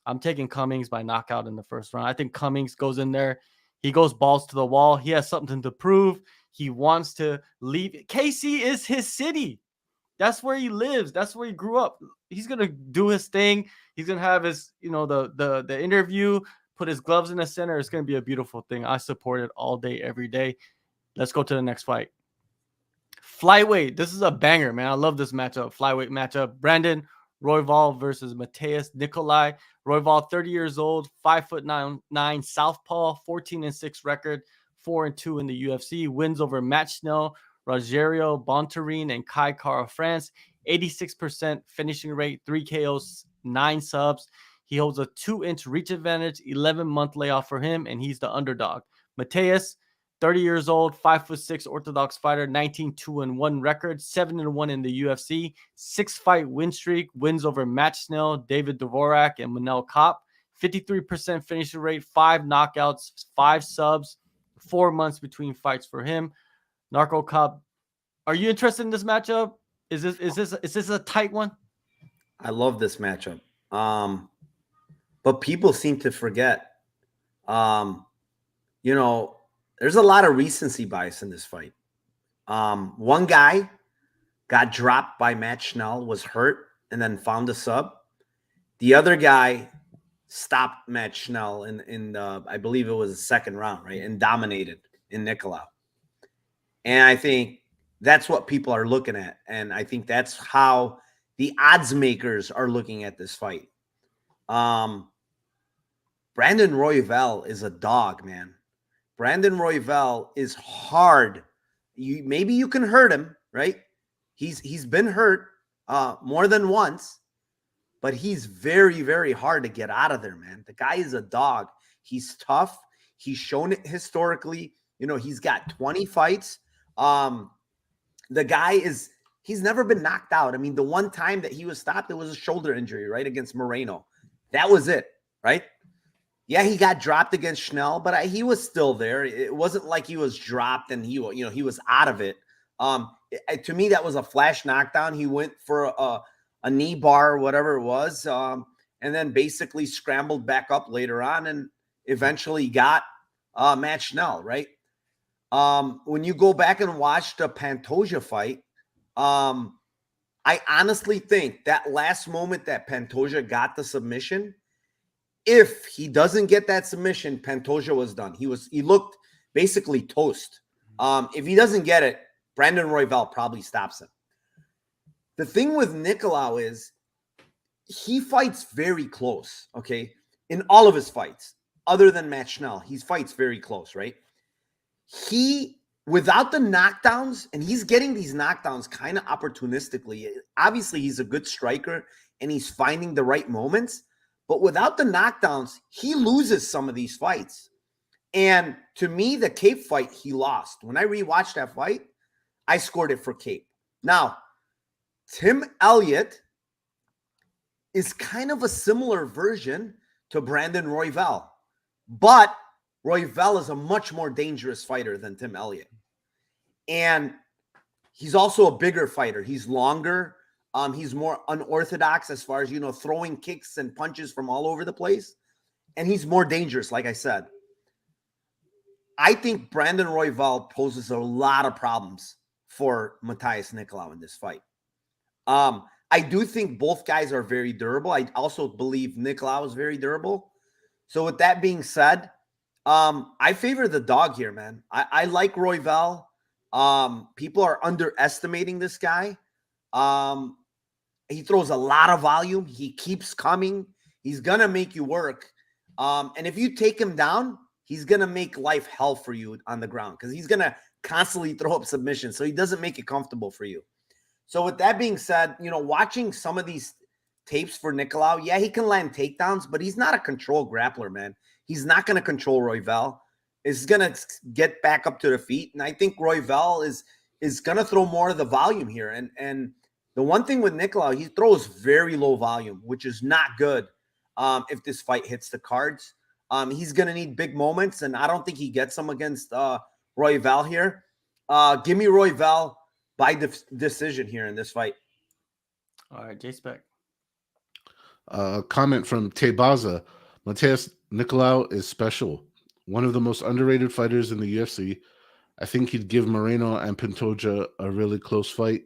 I'm taking Cummings by knockout in the first round. I think Cummings goes in there. He goes balls to the wall. He has something to prove. He wants to leave. KC is his city. That's where he lives. That's where he grew up. He's going to do his thing. He's going to have his, the interview, put his gloves in the center. It's going to be a beautiful thing. I support it all day, every day. Let's go to the next fight. Flyweight. This is a banger, man. I love this matchup. Flyweight matchup. Brandon Royval versus Matheus Nicolau. Royval, 30 years old, 5'9", southpaw, 14-6 record, 4-2 in the UFC. Wins over Matt Schnell, Rogerio Bontarine, and Kai Kara France. 86% finishing rate, 3 KOs, 9 subs. He holds a 2-inch reach advantage, 11-month layoff for him, and he's the underdog. Matheus, 30 years old, 5'6" orthodox fighter, 19-2-1 record, 7-1 in the UFC, 6-fight win streak, wins over Matt Schnell, David Dvorak, and Manel Kopp, 53% finishing rate, 5 knockouts, 5 subs, 4 months between fights for him. NarcoCop, are you interested in this matchup? Is this a tight one? I love this matchup. But people seem to forget, there's a lot of recency bias in this fight. One guy got dropped by Matt Schnell, was hurt, and then found a sub. The other guy stopped Matt Schnell in I believe it was the second round, right? And dominated in Nicolau. And I think that's what people are looking at. And I think that's how the odds makers are looking at this fight. Brandon Royval is a dog, man. Brandon Royval is hard. Maybe you can hurt him, right? He's been hurt more than once, but he's very, very hard to get out of there, man. The guy is a dog. He's tough. He's shown it historically. You know, he's got 20 fights. The guy he's never been knocked out. I mean, the one time that he was stopped, it was a shoulder injury, right, against Moreno. That was it, right? Yeah, he got dropped against Schnell, but he was still there. It wasn't like he was dropped and he was out of it. To me, that was a flash knockdown. He went for a knee bar or whatever it was, and then basically scrambled back up later on and eventually got Matt Schnell, right? When you go back and watch the Pantoja fight, I honestly think that last moment that Pantoja got the submission, if he doesn't get that submission, Pantoja was done. He looked basically toast. If he doesn't get it, Brandon Royval probably stops him. The thing with Nicolau is he fights very close, okay? In all of his fights, other than Matt Schnell, he fights very close, right? Without the knockdowns, and he's getting these knockdowns kind of opportunistically. Obviously, he's a good striker, and he's finding the right moments. But without the knockdowns, he loses some of these fights. And to me, the Cape fight, he lost. When I rewatched that fight, I scored it for Cape. Now, Tim Elliott is kind of a similar version to Brandon Royval. But Royval is a much more dangerous fighter than Tim Elliott. And he's also a bigger fighter. He's longer. He's more unorthodox as far as, throwing kicks and punches from all over the place. And he's more dangerous, like I said. I think Brandon Royval poses a lot of problems for Matheus Nicolau in this fight. I do think both guys are very durable. I also believe Nicolau is very durable. So with that being said, I favor the dog here, man. I like Royval. People are underestimating this guy. He throws a lot of volume. He keeps coming. He's going to make you work. And if you take him down, he's going to make life hell for you on the ground because he's going to constantly throw up submissions. So he doesn't make it comfortable for you. So with that being said, watching some of these tapes for Nicolau, yeah, he can land takedowns, but he's not a control grappler, man. He's not going to control Royval. He's going to get back up to the feet. And I think Royval is going to throw more of the volume here. And the one thing with Nicolau, he throws very low volume, which is not good if this fight hits the cards. He's going to need big moments, and I don't think he gets them against Royval here. Give me Royval by decision here in this fight. All right, JSpec. Comment from Tebaza. Matheus Nicolau is special. One of the most underrated fighters in the UFC. I think he'd give Moreno and Pantoja a really close fight.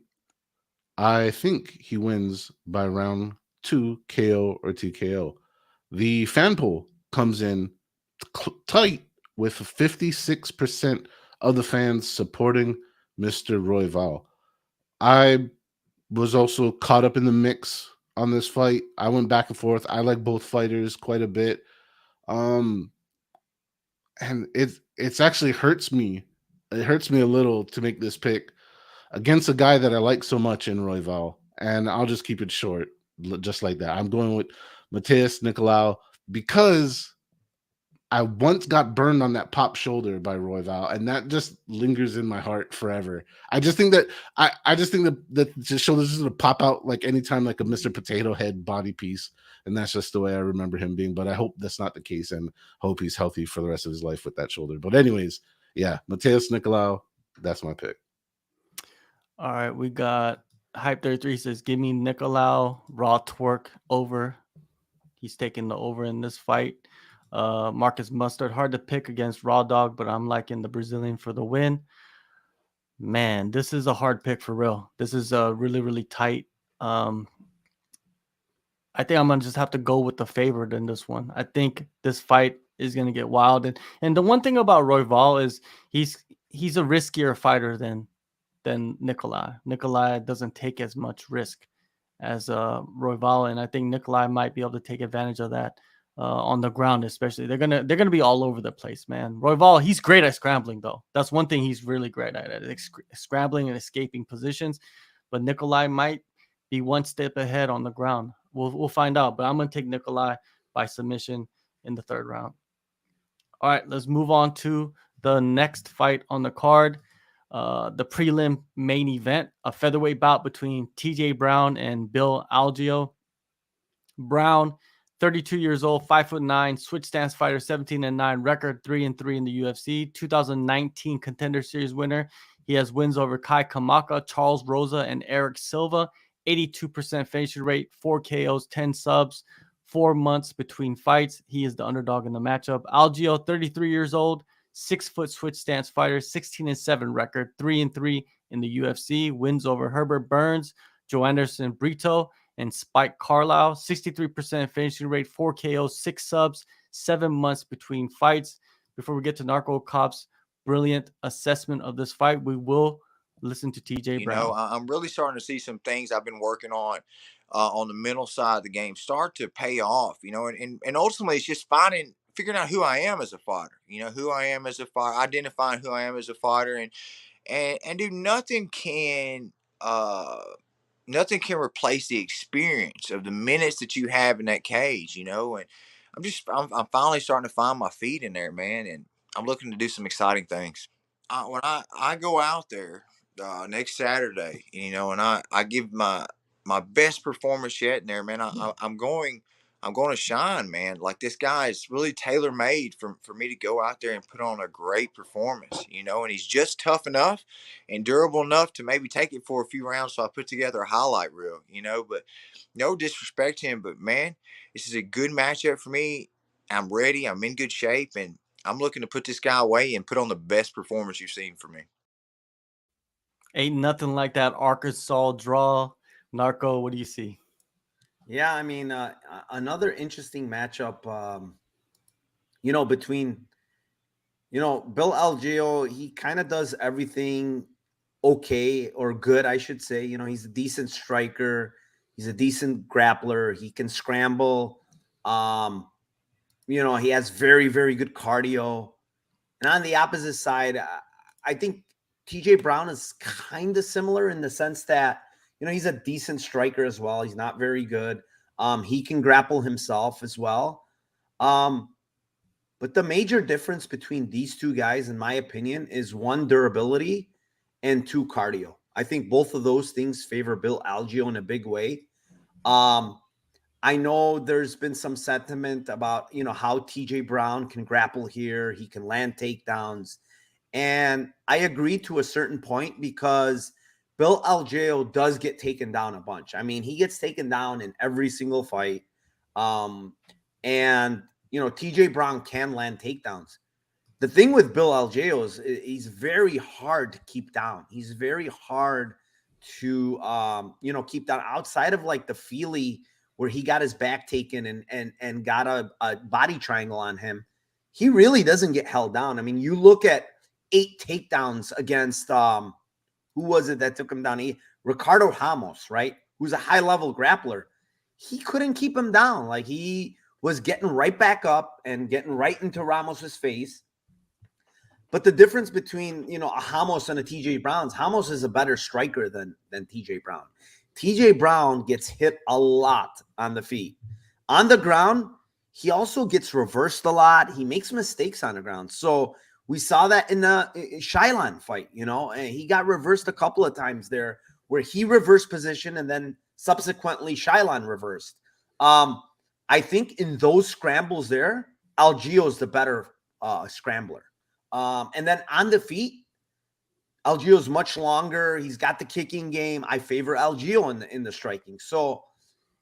I think he wins by round 2 KO or TKO. The fan poll comes in tight with 56% of the fans supporting Mr. Royval. I was also caught up in the mix on this fight. I went back and forth. I like both fighters quite a bit. And it's actually hurts me. It hurts me a little to make this pick against a guy that I like so much in Royval. And I'll just keep it short, just like that. I'm going with Matheus Nicolau because I once got burned on that pop shoulder by Royval, and that just lingers in my heart forever. I just think that the shoulders is going to pop out like anytime like a Mr. Potato Head body piece, and that's just the way I remember him being. But I hope that's not the case, and hope he's healthy for the rest of his life with that shoulder. But anyways, yeah, Matheus Nicolau, that's my pick. All right, we got Hype 33 says, give me Nicolau, raw twerk over. He's taking the over in this fight. Marcus Mustard, hard to pick against Raw Dog, but I'm liking the Brazilian for the win. Man, this is a hard pick for real. This is really, really tight. I think I'm going to just have to go with the favorite in this one. I think this fight is going to get wild. And the one thing about Royval is he's a riskier fighter than Nicolau. Nicolau doesn't take as much risk as Royval, and I think Nicolau might be able to take advantage of that on the ground, especially. They're gonna be all over the place, man. Royval, he's great at scrambling, though. That's one thing he's really great at scrambling and escaping positions. But Nicolau might be one step ahead on the ground. We'll find out. But I'm gonna take Nicolau by submission in the third round. All right, let's move on to the next fight on the card. The prelim main event, a featherweight bout between TJ Brown and Bill Algeo. Brown, 32 years old, 5'9", switch stance fighter, 17-9, record 3-3 in the UFC. 2019 Contender Series winner. He has wins over Kai Kamaka, Charles Rosa, and Eric Silva. 82% finishing rate, 4 KOs, 10 subs, 4 months between fights. He is the underdog in the matchup. Algeo, 33 years old, 6-foot switch stance fighter, 16-7 record, 3-3 in the UFC. Wins over Herbert Burns, Joe Anderson Brito, and Spike Carlisle. 63% finishing rate, 4 KOs, 6 subs, 7 months between fights. Before we get to NarcoCop's brilliant assessment of this fight, we will listen to TJ Brown. You know, I'm really starting to see some things I've been working on the mental side of the game start to pay off, you know, and ultimately it's just figuring out who I am as a fighter, you know, who I am as a fighter, identifying who I am as a fighter, and dude, nothing can replace the experience of the minutes that you have in that cage, you know, and I'm finally starting to find my feet in there, man, and I'm looking to do some exciting things. When I go out there next Saturday, you know, and I give my best performance yet in there, man. I'm going to shine, man. Like, this guy is really tailor made for me to go out there and put on a great performance, you know, and he's just tough enough and durable enough to maybe take it for a few rounds. So I put together a highlight reel, you know, but no disrespect to him, but man, this is a good matchup for me. I'm ready. I'm in good shape, and I'm looking to put this guy away and put on the best performance you've seen from me. Ain't nothing like that Arkansas draw. Narco, what do you see? Yeah, I mean, another interesting matchup, you know, between, you know, Bill Algeo. He kind of does everything okay, or good, I should say. You know, he's a decent striker. He's a decent grappler. He can scramble. You know, he has very, very good cardio. And on the opposite side, I think TJ Brown is kind of similar in the sense that, you know, he's a decent striker as well. He's not very good. He can grapple himself as well. But the major difference between these two guys, in my opinion, is 1, durability, and 2, cardio. I think both of those things favor Bill Algeo in a big way. I know there's been some sentiment about, you know, how TJ Brown can grapple here. He can land takedowns. And I agree to a certain point, because Bill Algeo does get taken down a bunch. I mean, he gets taken down in every single fight. And, you know, TJ Brown can land takedowns. The thing with Bill Algeo is he's very hard to keep down. He's very hard to, you know, keep down outside of like the Feely, where he got his back taken and got a body triangle on him. He really doesn't get held down. I mean, you look at 8 takedowns against, who was it that took him down? Ricardo Ramos, right? Who's a high-level grappler. He couldn't keep him down. Like, he was getting right back up and getting right into Ramos's face. But the difference between, you know, a Ramos and a TJ Brown, Ramos is a better striker than TJ Brown. TJ Brown gets hit a lot on the feet. On the ground, he also gets reversed a lot. He makes mistakes on the ground. So we saw that in the Hyon fight, you know, and he got reversed a couple of times there, where he reversed position and then subsequently Hyon reversed. I think in those scrambles there, Algeo is the better scrambler. And then on the feet, Algeo is much longer. He's got the kicking game. I favor Algeo in the striking. So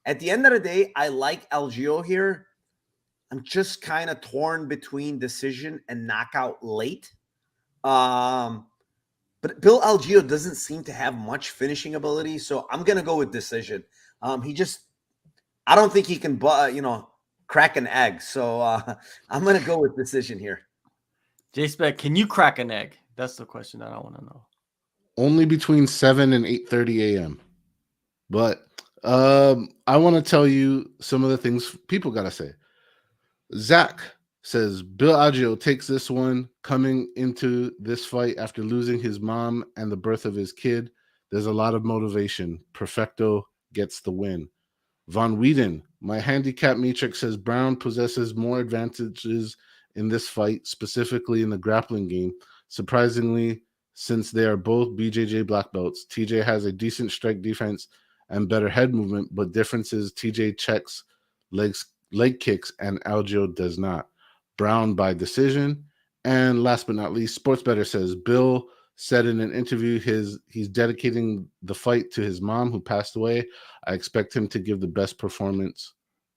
at the end of the day, I like Algeo here. I'm just kind of torn between decision and knockout late. But Bill Algeo doesn't seem to have much finishing ability, so I'm going to go with decision. I don't think he can, you know, crack an egg. So I'm going to go with decision here. JSpec, can you crack an egg? That's the question that I want to know. Only between 7 and 8:30 a.m. But I want to tell you some of the things people got to say. Zach says Bill Algeo takes this one coming into this fight after losing his mom and the birth of his kid. There's a lot of motivation. Perfecto gets the win. Von Whedon, my handicap matrix says Brown possesses more advantages in this fight, specifically in the grappling game. Surprisingly, since they are both BJJ black belts, TJ has a decent strike defense and better head movement, but difference is TJ checks leg kicks and Algio does not. Brown by decision. And last but not least, SportsBetter says Bill said in an interview he's dedicating the fight to his mom who passed away. I expect him to give the best performance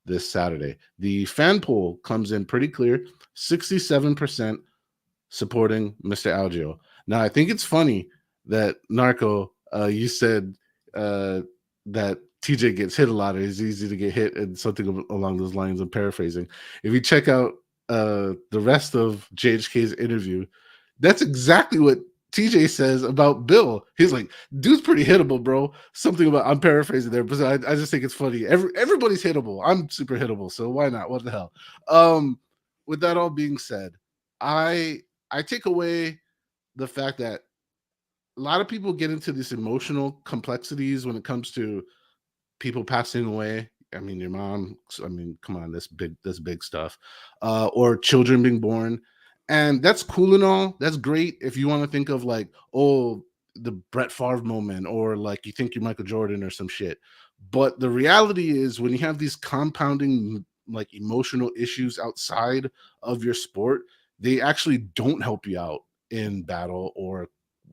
this Saturday. The fan poll comes in pretty clear, 67% supporting Mr. Algio. Now, I think it's funny that Narco, you said that TJ gets hit a lot, or it's easy to get hit, and something along those lines. I'm paraphrasing. If you check out the rest of JHK's interview, that's exactly what TJ says about Bill. He's like, dude's pretty hittable, bro. Something about, I'm paraphrasing there, but I just think it's funny. Everybody's hittable. I'm super hittable, so why not? What the hell? With that all being said, I take away the fact that a lot of people get into these emotional complexities when it comes to people passing away. I mean, your mom, I mean, come on, this big stuff. Or children being born. And that's cool and all. That's great if you want to think of like, oh, the Brett Favre moment, or like you think you're Michael Jordan or some shit. But the reality is when you have these compounding like emotional issues outside of your sport, they actually don't help you out in battle or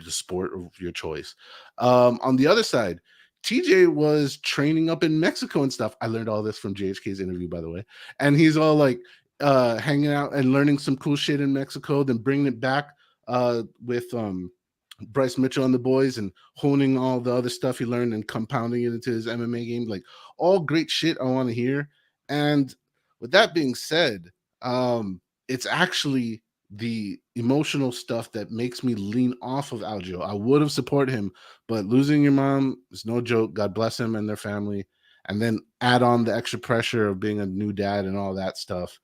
the sport of your choice. On the other side, TJ was training up in Mexico and stuff. I learned all this from JHK's interview, by the way. And he's all like hanging out and learning some cool shit in Mexico, then bringing it back with Bryce Mitchell and the boys and honing all the other stuff he learned and compounding it into his MMA game. Like all great shit I want to hear. And with that being said, it's actually the emotional stuff that makes me lean off of Algio. I would have supported him, but losing your mom is no joke. God bless him and their family. And then add on the extra pressure of being a new dad and all that stuff.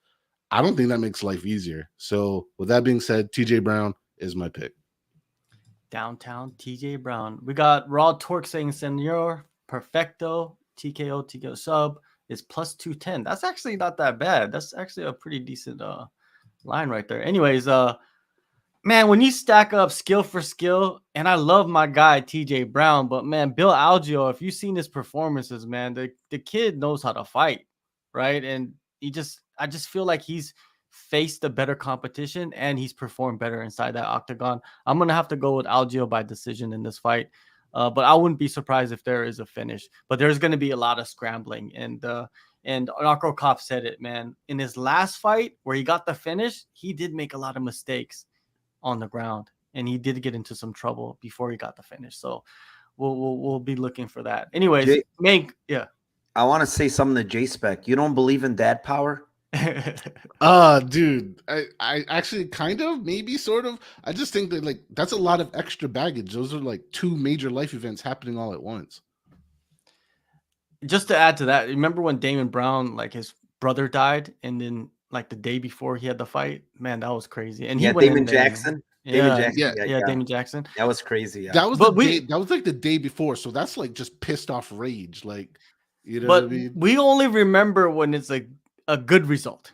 I don't think that makes life easier. So with that being said, TJ Brown is my pick. Downtown TJ Brown. We got Raw Torque saying Senor Perfecto TKO sub is plus 210. That's actually not that bad. That's actually a pretty decent line right there. Anyways, man, when you stack up skill for skill, and I love my guy TJ Brown, but man, Bill Algio, if you've seen his performances, man, the kid knows how to fight, right? And I just feel like he's faced a better competition and he's performed better inside that octagon. I'm gonna have to go with Algio by decision in this fight, but I wouldn't be surprised if there is a finish. But there's gonna be a lot of scrambling, and NarcoCop said it, man. In his last fight where he got the finish, he did make a lot of mistakes on the ground, and he did get into some trouble before he got the finish. So we'll be looking for that. Anyways, yeah. I want to say something to JSpec. You don't believe in dad power? Dude, I actually kind of, maybe sort of. I just think that like that's a lot of extra baggage. Those are like two major life events happening all at once. Just to add to that, remember when Damon Brown, like his brother died, and then like the day before he had the fight? Man, that was crazy. And he went Damon in there. Jackson. Yeah, Damon Jackson. That was crazy. Yeah. That was that was like the day before. So that's like just pissed off rage. Like, you know what I mean? We only remember when it's like a good result.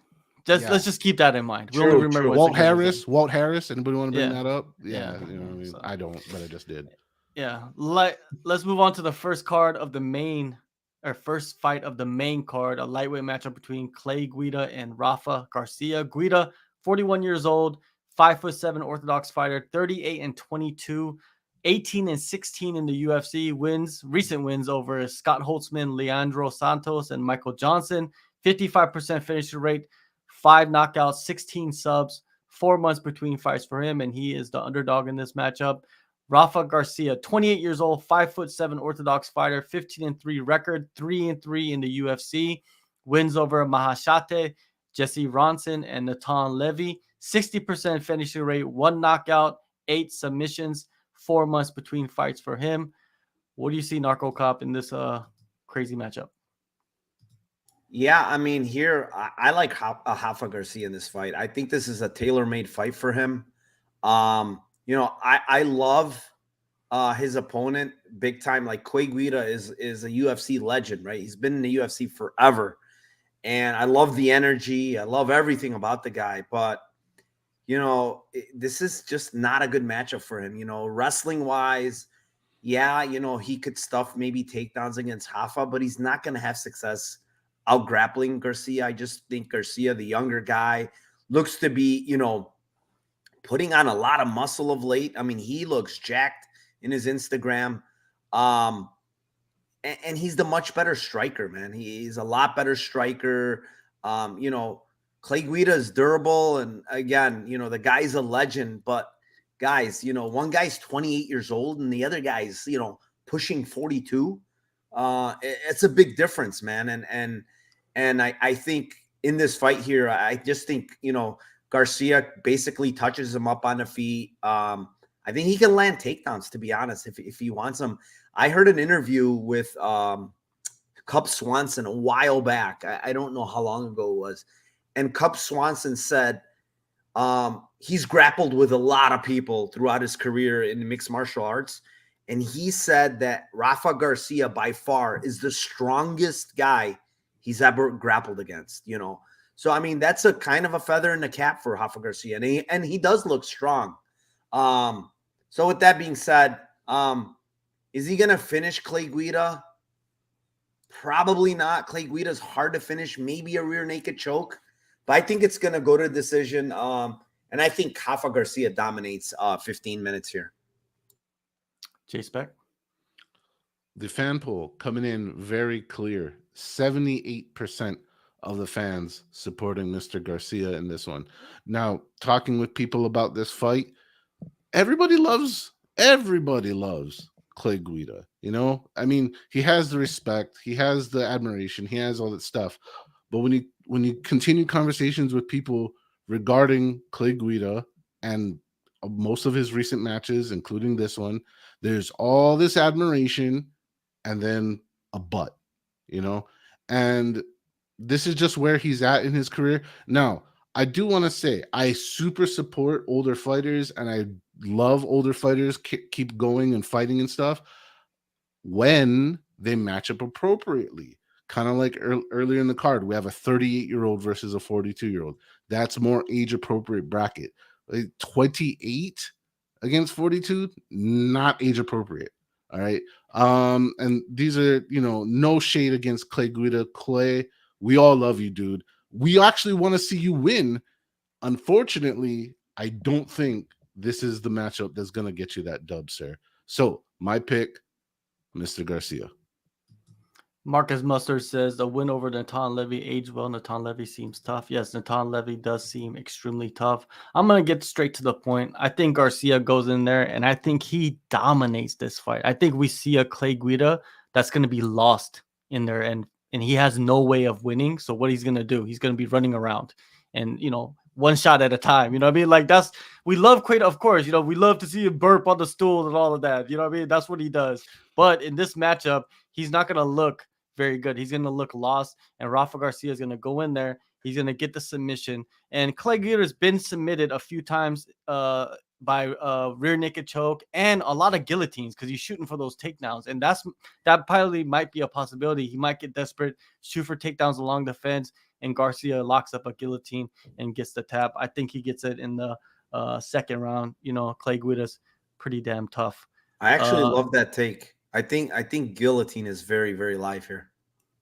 Let's just keep that in mind. We only remember Walt Harris. Anybody want to bring that up? Yeah. You know what I mean? So, I don't, but I just did. Yeah. Let's move on to the first card of the main, or first fight of the main card, a lightweight matchup between Clay Guida and Rafa Garcia. Guida, 41 years old, 5'7" orthodox fighter, 38-22, 18-16 in the UFC. Recent wins over Scott Holtzman, Leandro Santos, and Michael Johnson. 55% finisher rate, 5 knockouts, 16 subs, 4 months between fights for him, and he is the underdog in this matchup. Rafa Garcia, 28 years old, 5'7" orthodox fighter, 15-3 record, 3-3 in the UFC. Wins over Mahashate, Jesse Ronson, and Natan Levy. 60% finishing rate, 1 knockout, 8 submissions, 4 months between fights for him. What do you see, NarcoCop, in this crazy matchup? Yeah, I mean, here I like Rafa Garcia in this fight. I think this is a tailor-made fight for him. You know, I love his opponent big time. Like Clay Guida is a UFC legend, right? He's been in the UFC forever, and I love the energy. I love everything about the guy. But this is just not a good matchup for him. Wrestling wise, yeah, he could stuff maybe takedowns against Rafa, but he's not going to have success out grappling Garcia. I just think Garcia, the younger guy, looks to be, putting on a lot of muscle of late. I mean, he looks jacked in his Instagram. And he's the much better striker, man. He's a lot better striker. Clay Guida is durable. And again, the guy's a legend, but guys, one guy's 28 years old and the other guy's, pushing 42. It's a big difference, man. And I think in this fight here, I just think, Garcia basically touches him up on the feet. I think he can land takedowns, to be honest, if he wants them. I heard an interview with Cub Swanson a while back. I don't know how long ago it was. And Cub Swanson said he's grappled with a lot of people throughout his career in mixed martial arts. And he said that Rafa Garcia by far is the strongest guy he's ever grappled against, So, I mean, that's a kind of a feather in the cap for Rafa Garcia. And he does look strong. So with that being said, is he going to finish Clay Guida? Probably not. Clay Guida's hard to finish, maybe a rear naked choke, but I think it's going to go to decision. And I think Rafa Garcia dominates 15 minutes here. JSpec? The fan poll coming in very clear. 78% of the fans supporting Mr. Garcia in this one. Now, talking with people about this fight, everybody loves Clay Guida. I mean, he has the respect, he has the admiration, he has all that stuff. But when you continue conversations with people regarding Clay Guida and most of his recent matches, including this one, there's all this admiration and then a but, and this is just where he's at in his career. Now, I do want to say I super support older fighters and I love older fighters keep going and fighting and stuff when they match up appropriately. Kind of like earlier in the card, we have a 38-year-old versus a 42-year-old. That's more age-appropriate bracket. 28 against 42, not age-appropriate. All right. And these are, no shade against Clay Guida. Clay, we all love you, dude. We actually want to see you win. Unfortunately, I don't think this is the matchup that's going to get you that dub, sir. So my pick, Mr. Garcia. Marcus Mustard says the win over Natan Levy aged well. Natan Levy seems tough. Yes, Natan Levy does seem extremely tough. I'm going to get straight to the point. I think Garcia goes in there, and I think he dominates this fight. I think we see a Clay Guida that's going to be lost in there, and he has no way of winning. So what he's going to do, he's going to be running around and, one shot at a time. You know what I mean? Like we love Cueto, of course. We love to see him burp on the stool and all of that. You know what I mean? That's what he does. But in this matchup, he's not going to look very good. He's going to look lost, and Rafa Garcia is going to go in there. He's going to get the submission. And Clay Guida has been submitted a few times by rear naked choke and a lot of guillotines because he's shooting for those takedowns. And that probably might be a possibility. He might get desperate, shoot for takedowns along the fence, and Garcia locks up a guillotine and gets the tap. I think he gets it in the second round. Clay Guida's pretty damn tough. I actually love that take. I think guillotine is very, very live here.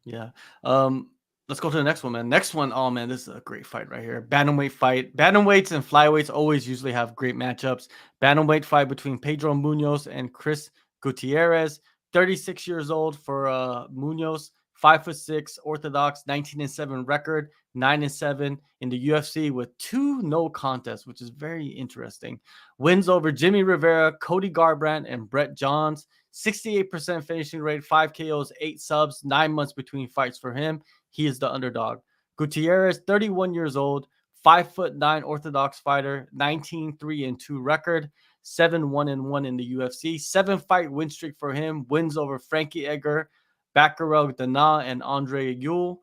Yeah. Let's go to the next one, man. Next one. Oh man, this is a great fight right here. Bantamweight fight. Bantamweights and flyweights always usually have great matchups. Bantamweight fight between Pedro Munoz and Chris Gutierrez. 36 years old for Munoz. 5'6", orthodox, 19-7 record, 9-7 in the UFC with 2 no contests, which is very interesting. Wins over Jimmy Rivera, Cody Garbrandt, and Brett Johns. 68% finishing rate, 5 KOs, 8 subs, 9 months between fights for him. He is the underdog. Gutierrez, 31 years old, 5'9" orthodox fighter, 19-3-2 record, 7-1-1 in the UFC. 7-fight win streak for him. Wins over Frankie Edgar, Baccarel Dana, and Andre Ewell.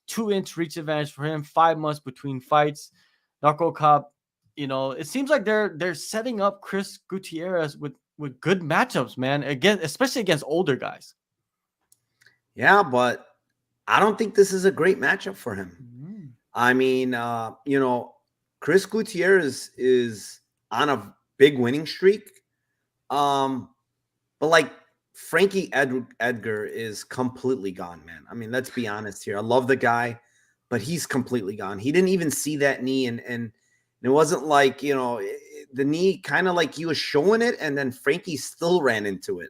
2-inch reach advantage for him. 5 months between fights. NarcoCop, it seems like they're setting up Chris Gutierrez with good matchups, man. Again, especially against older guys. Yeah, but I don't think this is a great matchup for him. I mean, Chris Gutierrez is on a big winning streak. But like Frankie Edgar is completely gone, man. I mean, let's be honest here. I love the guy, but he's completely gone. He didn't even see that knee, and it wasn't like, you know, the knee kind of like he was showing it, and then Frankie still ran into it.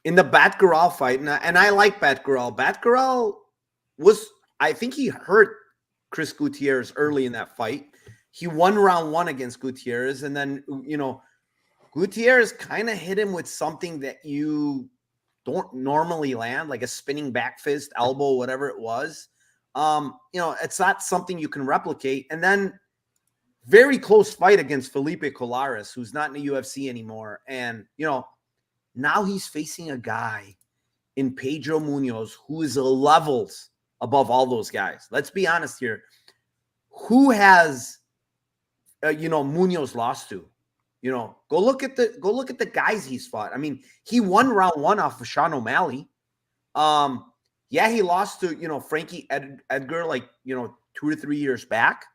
In the Batgirl fight, and I like Batgirl. Batgirl was, I think he hurt Chris Gutierrez early in that fight. He won round 1 against Gutierrez, and then, you know, Gutierrez kind of hit him with something that you don't normally land, like a spinning back fist, elbow, whatever it was. You know, it's not something you can replicate. And then very close fight against Felipe Colares, who's not in the UFC anymore. And, you know, now he's facing a guy in Pedro Munoz who is levels above all those guys. Let's be honest here. Who has, you know, Munoz lost to? You know, go look at the guys he's fought. I mean, he won round 1 off of Sean O'Malley. Yeah, he lost to, you know, Frankie Edgar, like, you know, 2 to 3 years back.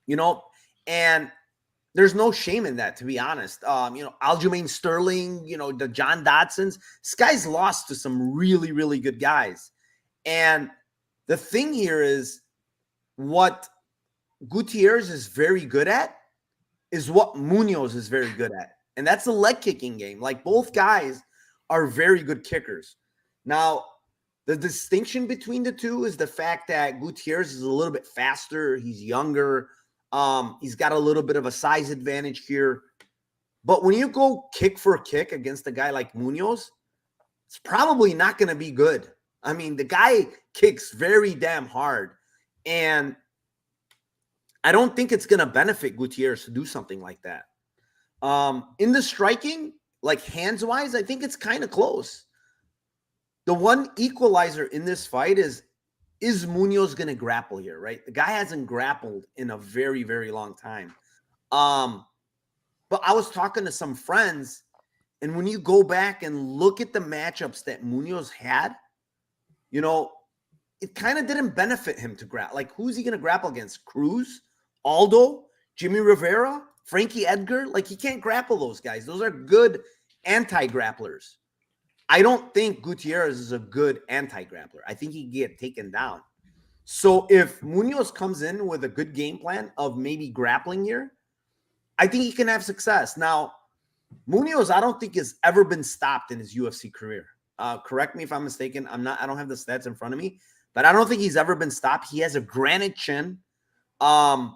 You know, and there's no shame in that, to be honest. You know, Aljamain Sterling, you know, the John Dodsons. This guy's lost to some really, really good guys. And the thing here is, what Gutierrez is very good at is what Munoz is very good at. And that's the leg kicking game. Like, both guys are very good kickers. Now, the distinction between the two is the fact that Gutierrez is a little bit faster. He's younger. He's got a little bit of a size advantage here. But when you go kick for kick against a guy like Munoz, it's probably not going to be good. I mean, the guy kicks very damn hard. And I don't think it's going to benefit Gutierrez to do something like that. In the striking, like hands-wise, I think it's kind of close. The one equalizer in this fight is Munoz going to grapple here, right? The guy hasn't grappled in a very, very long time. But I was talking to some friends, and when you go back and look at the matchups that Munoz had, you know, it kind of didn't benefit him to grapple. Like, who's he going to grapple against? Cruz, Aldo, Jimmy Rivera, Frankie Edgar? Like, he can't grapple those guys. Those are good anti-grapplers. I don't think Gutierrez is a good anti-grappler. I think he can get taken down. So if Munoz comes in with a good game plan of maybe grappling here, I think he can have success. Now, Munoz, I don't think has ever been stopped in his UFC career. Correct me if I'm mistaken. I don't have the stats in front of me, but I don't think he's ever been stopped. He has a granite chin. Outside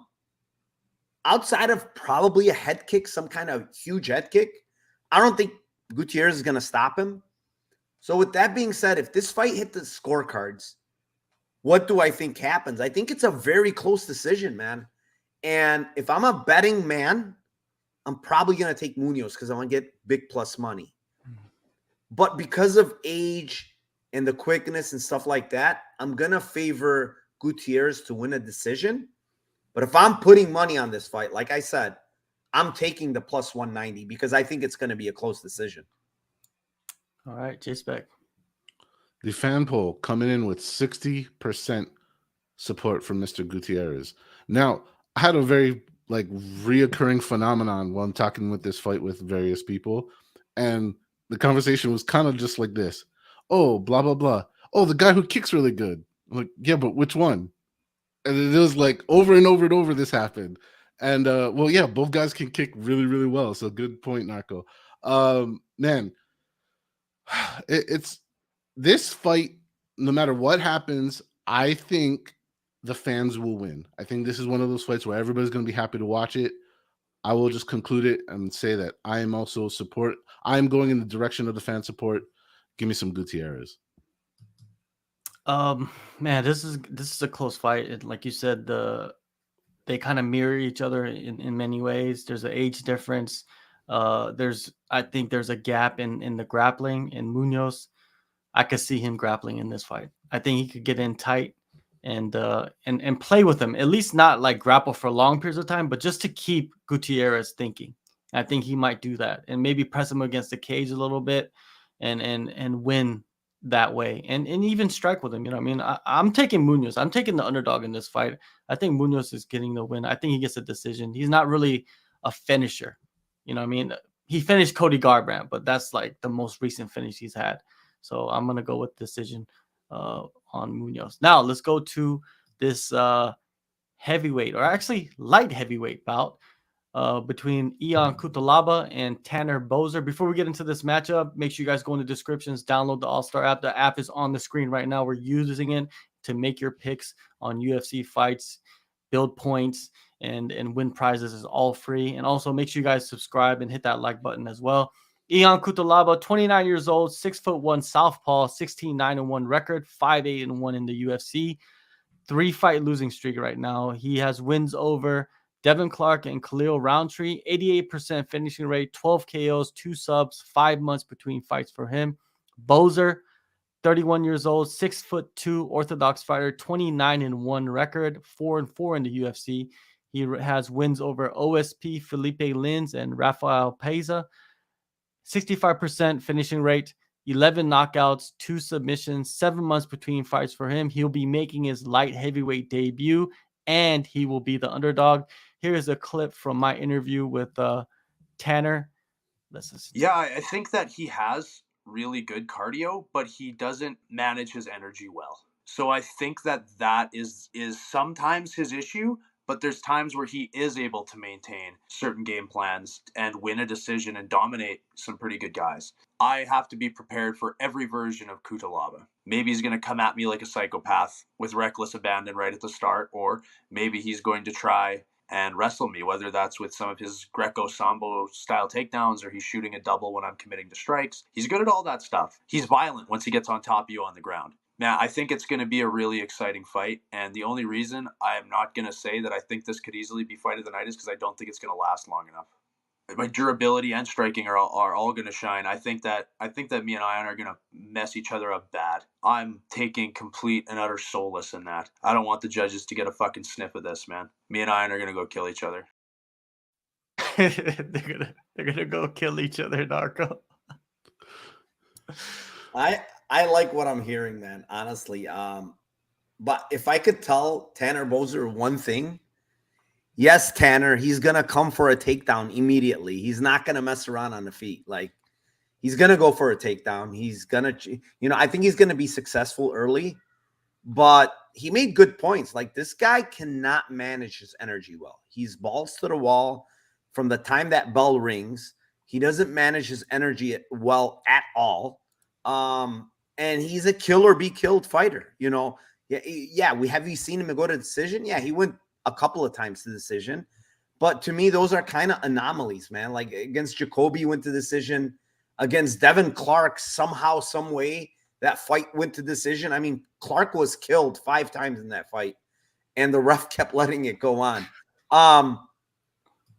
of probably a head kick, some kind of huge head kick, I don't think Gutierrez is going to stop him. So with that being said, if this fight hit the scorecards, what do I think happens? I think it's a very close decision, man. And if I'm a betting man, I'm probably going to take Munoz because I want to get big plus money. But because of age and the quickness and stuff like that, I'm going to favor Gutierrez to win a decision. But if I'm putting money on this fight, like I said, I'm taking the plus 190 because I think it's going to be a close decision. All right, JSpec. The fan poll coming in with 60% support from Mr. Gutierrez. Now, I had a very reoccurring phenomenon while I'm talking with this fight with various people, and the conversation was kind of just like this. Oh, blah, blah, blah. Oh, the guy who kicks really good. I'm like, yeah, but which one? And it was like over and over and over this happened. And, well, yeah, both guys can kick really, really well. So good point, Narco. Man, it's this fight, no matter what happens, I think the fans will win. I think this is one of those fights where everybody's going to be happy to watch it. I will just conclude it and say that I am also I'm going in the direction of the fan support. Give me some Gutierrez. Man, this is a close fight. And like you said, they kind of mirror each other in many ways. There's an age difference. I think there's a gap in the grappling. In Munoz, I could see him grappling in this fight. I think he could get in tight and play with him. At least not like grapple for long periods of time, but just to keep Gutierrez thinking. I think he might do that and maybe press him against the cage a little bit and win that way and even strike with him. You know what I mean? I'm taking Munoz. I'm taking the underdog in this fight. I think Munoz is getting the win. I think he gets a decision. He's not really a finisher. You know what I mean? He finished Cody Garbrandt, but that's like the most recent finish he's had. So I'm going to go with decision on Munoz. Now let's go to this heavyweight, or actually light heavyweight bout between Hyon Cutelaba and Tanner Boser. Before we get into this matchup, make sure you guys go in the descriptions, download the AllStar app. The app is on the screen right now. We're using it to make your picks on UFC fights, build points, and win prizes. Is all free. And also make sure you guys subscribe and hit that like button as well. Hyon Cutelaba, 29 years old, 6'1" southpaw, 16-9-1 record, 5-8-1 in the UFC. 3-fight losing streak right now. He has wins over Devin Clark and Khalil Roundtree, 88% finishing rate, 12 KOs, 2 subs, 5 months between fights for him. Boser, 31 years old, 6'2" orthodox fighter, 29-1 record, 4-4 in the UFC. He has wins over OSP, Felipe Lins, and Rafael Peza. 65% finishing rate, 11 knockouts, 2 submissions, 7 months between fights for him. He'll be making his light heavyweight debut, and he will be the underdog. Here is a clip from my interview with Tanner. Let's listen. Yeah, I think that he has really good cardio, but he doesn't manage his energy well. So I think that is sometimes his issue, but there's times where he is able to maintain certain game plans and win a decision and dominate some pretty good guys. I have to be prepared for every version of Cutelaba. Maybe he's going to come at me like a psychopath with reckless abandon right at the start, or maybe he's going to try and wrestle me, whether that's with some of his Greco-Sambo style takedowns or he's shooting a double when I'm committing to strikes. He's good at all that stuff. He's violent once he gets on top of you on the ground. Now, I think it's going to be a really exciting fight, and the only reason I am not going to say that I think this could easily be fight of the night is because I don't think it's going to last long enough. My durability and striking are all going to shine. I think that me and Hyon are going to mess each other up bad. I'm taking complete and utter solace in that. I don't want the judges to get a fucking sniff of this, man. Me and Hyon are going to go kill each other. They're gonna go kill each other, Narco. I like what I'm hearing, man, honestly. But if I could tell Tanner Boser one thing, yes, Tanner, he's going to come for a takedown immediately. He's not going to mess around on the feet. Like, he's going to go for a takedown. He's going to, I think he's going to be successful early, but he made good points. Like, this guy cannot manage his energy well. He's balls to the wall from the time that bell rings. He doesn't manage his energy well at all. And he's a kill or be killed fighter. Yeah. Have you seen him go to decision? Yeah, he went a couple of times to decision, but to me, those are kind of anomalies, man. Like against Jacoby went to decision, against Devin Clark, somehow, some way that fight went to decision. I mean, Clark was killed 5 times in that fight, and the ref kept letting it go on.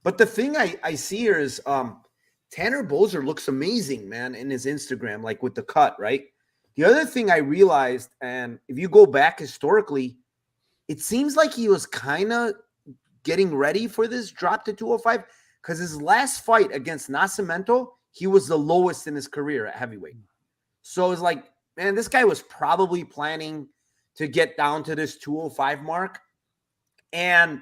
But the thing I see here is Tanner Boser looks amazing, man, in his Instagram, like with the cut, right? The other thing I realized, and if you go back historically, it seems like he was kind of getting ready for this drop to 205 because his last fight against Nascimento, he was the lowest in his career at heavyweight. So it's like, man, this guy was probably planning to get down to this 205 mark. And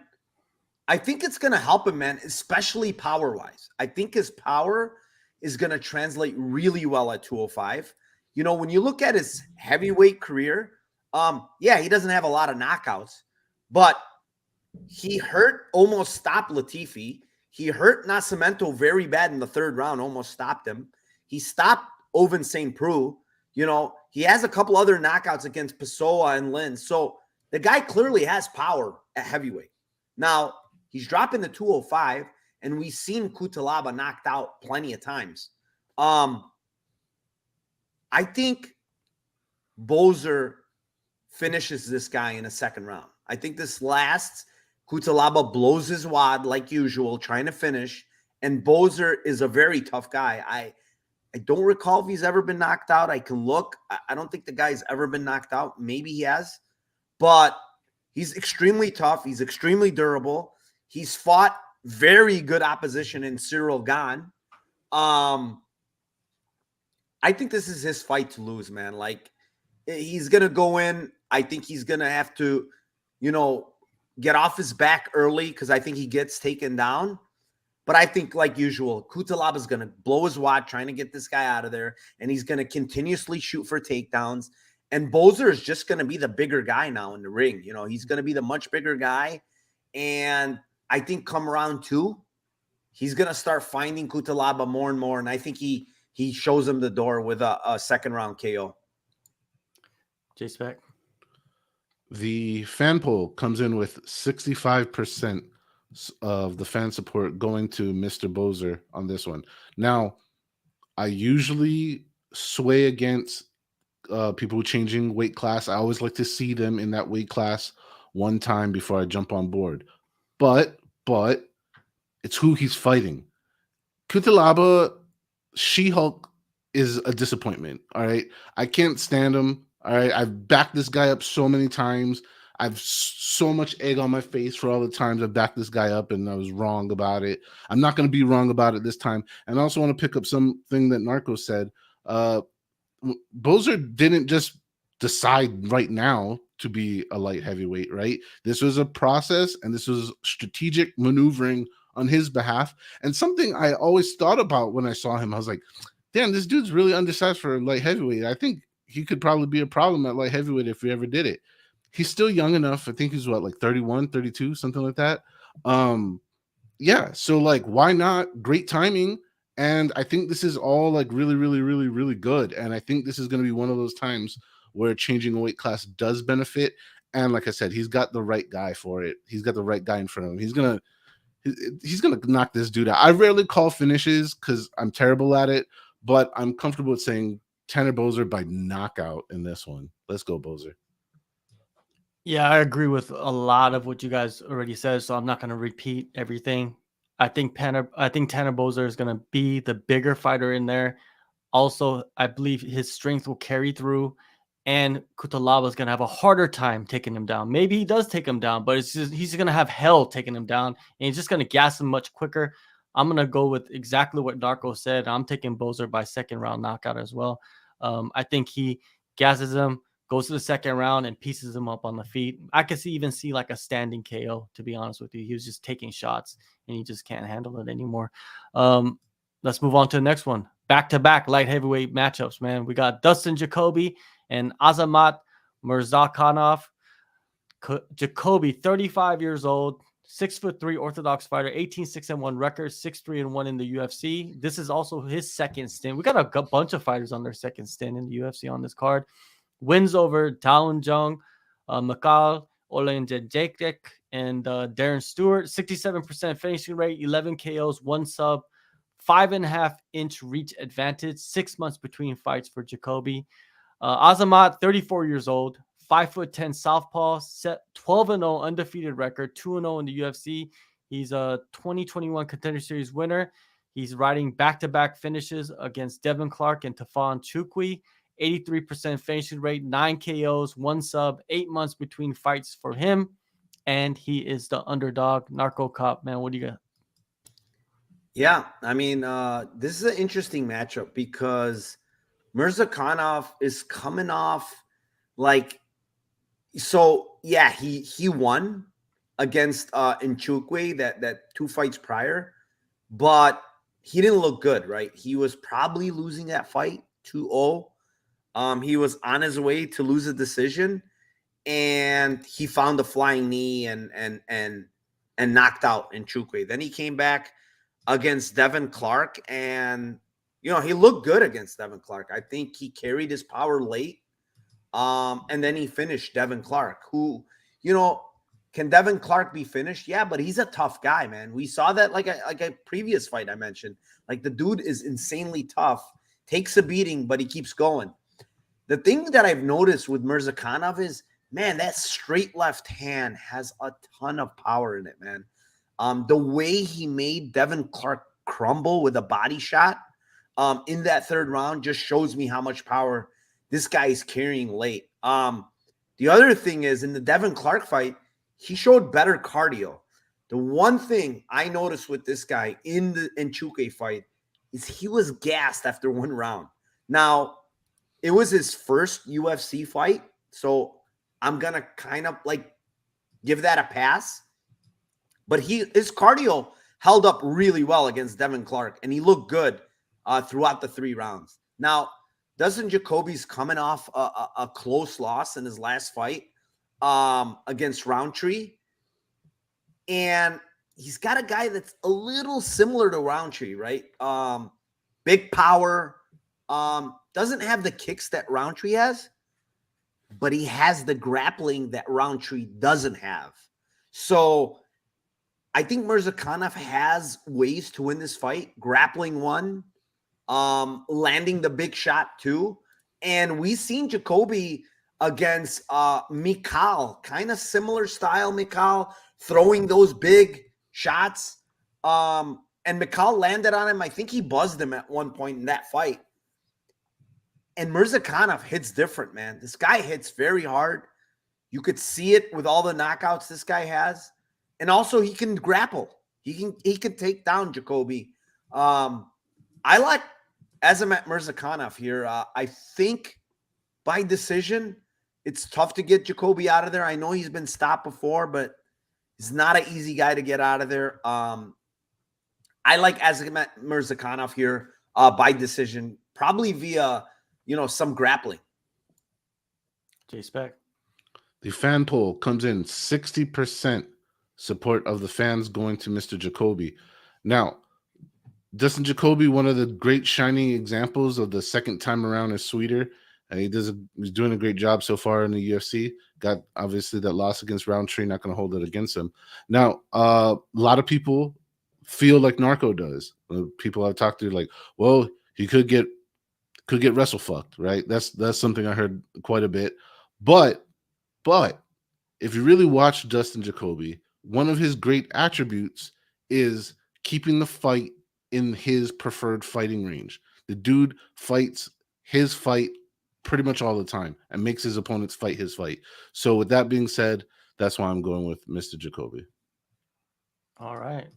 I think it's going to help him, man, especially power-wise. I think his power is going to translate really well at 205. When you look at his heavyweight career, he doesn't have a lot of knockouts, but he almost stopped Latifi. He hurt Nascimento very bad in the 3rd round, almost stopped him. He stopped Ovince St. Preux. He has a couple other knockouts against Pessoa and Lin. So the guy clearly has power at heavyweight. Now, he's dropping the 205, and we've seen Cutelaba knocked out plenty of times. I think Boser finishes this guy in a 2nd round. I think this lasts. Cutelaba blows his wad like usual, trying to finish. And Boser is a very tough guy. I don't recall if he's ever been knocked out. I can look. I don't think the guy's ever been knocked out. Maybe he has. But he's extremely tough. He's extremely durable. He's fought very good opposition in Cyril Gane. I think this is his fight to lose, man. Like, he's going to go in. I think he's going to have to, get off his back early because I think he gets taken down. But I think, like usual, Cutelaba is going to blow his wad trying to get this guy out of there, and he's going to continuously shoot for takedowns. And Bozer is just going to be the bigger guy now in the ring. He's going to be the much bigger guy. And I think come round 2, he's going to start finding Cutelaba more and more. And I think he shows him the door with a second round KO. JSpec. The fan poll comes in with 65% of the fan support going to Mr. Bozer on this one. Now, I usually sway against people changing weight class. I always like to see them in that weight class one time before I jump on board. But it's who he's fighting. Cutelaba, She-Hulk is a disappointment. All right. I can't stand him. All right. I've backed this guy up so many times. I've so much egg on my face for all the times I've backed this guy up and I was wrong about it. I'm not going to be wrong about it this time. And I also want to pick up something that Narco said. Bozer didn't just decide right now to be a light heavyweight, right? This was a process and this was strategic maneuvering on his behalf. And something I always thought about when I saw him, I was like, damn, this dude's really undersized for a light heavyweight. I think he could probably be a problem at light heavyweight if we ever did it. He's still young enough. I think he's like 31, 32, something like that. Yeah. So like, why not? Great timing. And I think this is all like really, really, really, really good. And I think this is going to be one of those times where changing a weight class does benefit. And like I said, he's got the right guy for it. He's got the right guy in front of him. He's gonna knock this dude out. I rarely call finishes because I'm terrible at it, but I'm comfortable with saying Tanner Bozer by knockout in this one. Let's go, Bozer. Yeah, I agree with a lot of what you guys already said, so I'm not going to repeat everything. I think Tanner Bozer is going to be the bigger fighter in there. Also, I believe his strength will carry through, and Cutelaba is going to have a harder time taking him down. Maybe he does take him down, but he's going to have hell taking him down, and he's just going to gas him much quicker. I'm going to go with exactly what Darko said. I'm taking Bozer by second round knockout as well. I think he gasses him, goes to the second round, and pieces him up on the feet. I could even see like a standing KO, to be honest with you. He was just taking shots, and he just can't handle it anymore. Let's move on to the next one. Back-to-back light heavyweight matchups, man. We got Dustin Jacoby and Azamat Murzakanov. Jacoby, 35 years old, 6'3" Orthodox fighter, 18-6-1 record, 6-3-1 in the UFC. This is also his second stint. We got a bunch of fighters on their second stint in the UFC on this card. Wins over Daun Jung, Mikhail Olenjejek, and Darren Stewart. 67% finishing rate, 11 KOs, 1 sub, 5.5-inch reach advantage, 6 months between fights for Jacoby. Azamat, 34 years old, 5'10" southpaw, set 12-0 undefeated record, 2-0 in the UFC. He's a 2021 Contender Series winner. He's riding back-to-back finishes against Devin Clark and Tafon Chukwi. 83% finishing rate, 9 KOs, 1 sub, 8 months between fights for him. And he is the underdog. NarcoCop, man, what do you got? Yeah, I mean, this is an interesting matchup because Murzakanov is coming off he won against Nchukwi that 2 fights prior, but he didn't look good, right? He was probably losing that fight 2-0. He was on his way to lose a decision, and he found a flying knee and knocked out Nchukwi. Then he came back against Devin Clark, and he looked good against Devin Clark. I think he carried his power late. And then he finished Devin Clark, who, can Devin Clark be finished? Yeah, but he's a tough guy, man. We saw that like a previous fight I mentioned. Like, the dude is insanely tough, takes a beating, but he keeps going. The thing that I've noticed with Murzakanov is, man, that straight left hand has a ton of power in it, man. The way he made Devin Clark crumble with a body shot in that third round just shows me how much power this guy is carrying late. The other thing is, in the Devin Clark fight, he showed better cardio. The one thing I noticed with this guy in the Nchukwi fight is he was gassed after 1 round. Now, it was his first UFC fight, so I'm going to kind of like give that a pass. But his cardio held up really well against Devin Clark, and he looked good throughout the 3 rounds. Now, Dustin Jacoby's coming off a close loss in his last fight against Roundtree, and he's got a guy that's a little similar to Roundtree, right? Big power, doesn't have the kicks that Roundtree has, but he has the grappling that Roundtree doesn't have. So I think Mirzakhanov has ways to win this fight. Grappling one, landing the big shot two. And we've seen Jacoby against Mikal, kind of similar style Mikal, throwing those big shots. And Mikal landed on him. I think he buzzed him at one point in that fight. And Mirzakhanov hits different, man. This guy hits very hard. You could see it with all the knockouts this guy has. And also he can grapple. He can take down Jacoby. I like Azamat Mirzakhanov here. I think by decision, it's tough to get Jacoby out of there. I know he's been stopped before, but he's not an easy guy to get out of there. I like Azamat Mirzakhanov here by decision, probably via some grappling. JSpec. The fan poll comes in 60% support of the fans going to Mr. Jacoby. Now, Dustin Jacoby, one of the great shining examples of the second time around is sweeter. He's doing a great job so far in the UFC. Got obviously that loss against Roundtree, not going to hold it against him. Now, a lot of people feel like Narco does. People I've talked to like, well, he could get wrestle fucked, right? That's something I heard quite a bit. But if you really watch Dustin Jacoby, one of his great attributes is keeping the fight in his preferred fighting range. The dude fights his fight pretty much all the time and makes his opponents fight his fight. So with that being said, that's why I'm going with Mr. Jacoby. All right.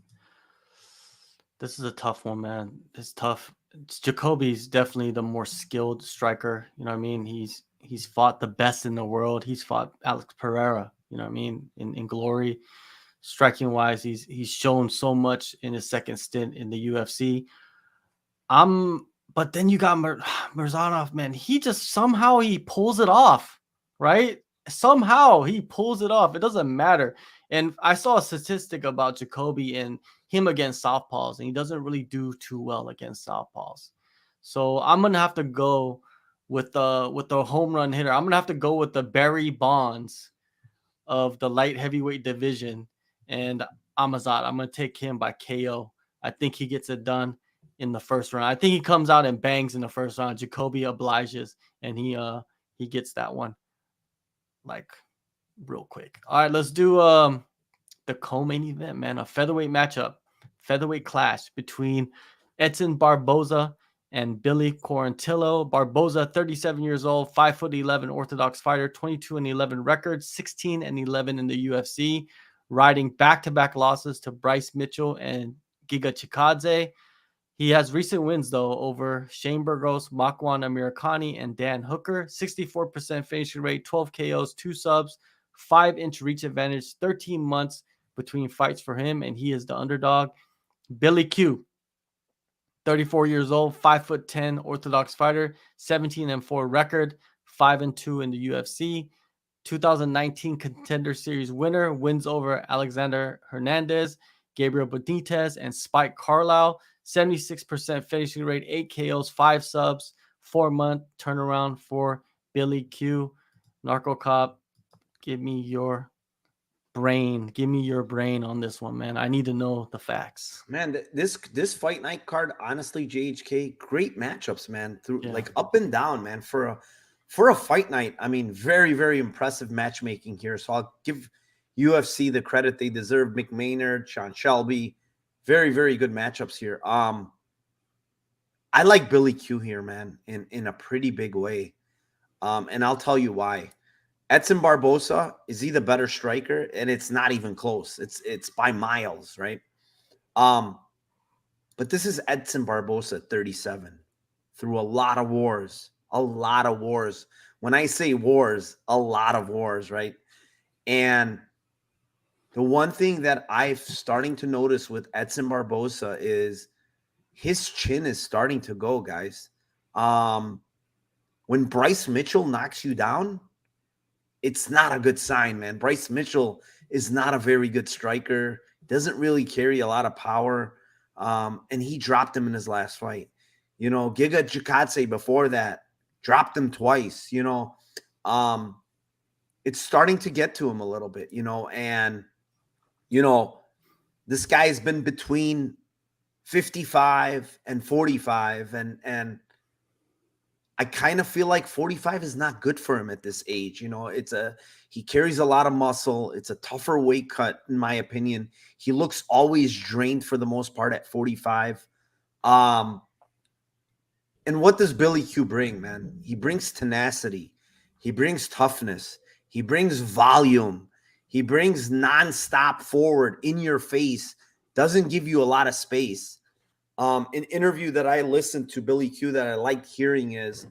This is a tough one, man. It's tough. Jacoby's definitely the more skilled striker. You know what I mean? He's fought the best in the world. He's fought Alex Pereira, you know what I mean, in glory. Striking wise, he's shown so much in his second stint in the UFC. But then you got Mirzanov, man. He just somehow he pulls it off, right? Somehow he pulls it off. It doesn't matter. And I saw a statistic about Jacoby and him against southpaws, and he doesn't really do too well against southpaws. So I'm gonna have to go with the home run hitter. I'm gonna have to go with the Barry Bonds of the light heavyweight division. And Amazat, I'm going to take him by KO. I think he gets it done in the first round. I think he comes out and bangs in the first round. Jacoby obliges, and he gets that one like real quick. All right, let's do the co-main event, man. A featherweight matchup, featherweight clash between Edson Barboza and Billy Quarantillo. Barboza, 37 years old, 5'11" orthodox fighter, 22-11 record, 16-11 in the UFC. Riding back-to-back losses to Bryce Mitchell and Giga Chikadze. He has recent wins, though, over Shane Burgos, Makwan Amirkhani, and Dan Hooker. 64% finishing rate, 12 KOs, 2 subs, 5-inch reach advantage, 13 months between fights for him, and he is the underdog. Billy Q, 34 years old, 5'10" orthodox fighter, 17-4 record, 5-2 in the UFC. 2019 Contender Series winner, wins over Alexander Hernandez, Gabriel Benitez, and Spike Carlisle. 76% finishing rate, 8 KOs, 5 subs, 4-month turnaround for Billy Q. NarcoCop, give me your brain. Give me your brain on this one, man. I need to know the facts. Man, this fight night card, honestly, JHK, great matchups, man. Like up and down, man. For a fight night, I mean, very, very impressive matchmaking here. So I'll give UFC the credit they deserve. McMaynard, Sean Shelby, very, very good matchups here. I like Billy Q here, man, in a pretty big way. And I'll tell you why. Edson Barboza, is he the better striker? And it's not even close. It's by miles, right? But this is Edson Barboza, 37. through a lot of wars. A lot of wars. When I say wars, a lot of wars, right? And the one thing that I'm starting to notice with Edson Barboza is his chin is starting to go, guys. When Bryce Mitchell knocks you down, it's not a good sign, man. Bryce Mitchell is not a very good striker, doesn't really carry a lot of power, and he dropped him in his last fight. You know, Giga Chikadze before that dropped him twice, you know. It's starting to get to him a little bit, you know, and, you know, this guy's been between 55 and 45, and I kind of feel like 45 is not good for him at this age. You know, he carries a lot of muscle. It's a tougher weight cut, in my opinion. He looks always drained for the most part at 45. And what does Billy Q bring, man? He brings tenacity. He brings toughness. He brings volume. He brings nonstop forward, in your face, doesn't give you a lot of space. An interview that I listened to Billy Q that I liked hearing is,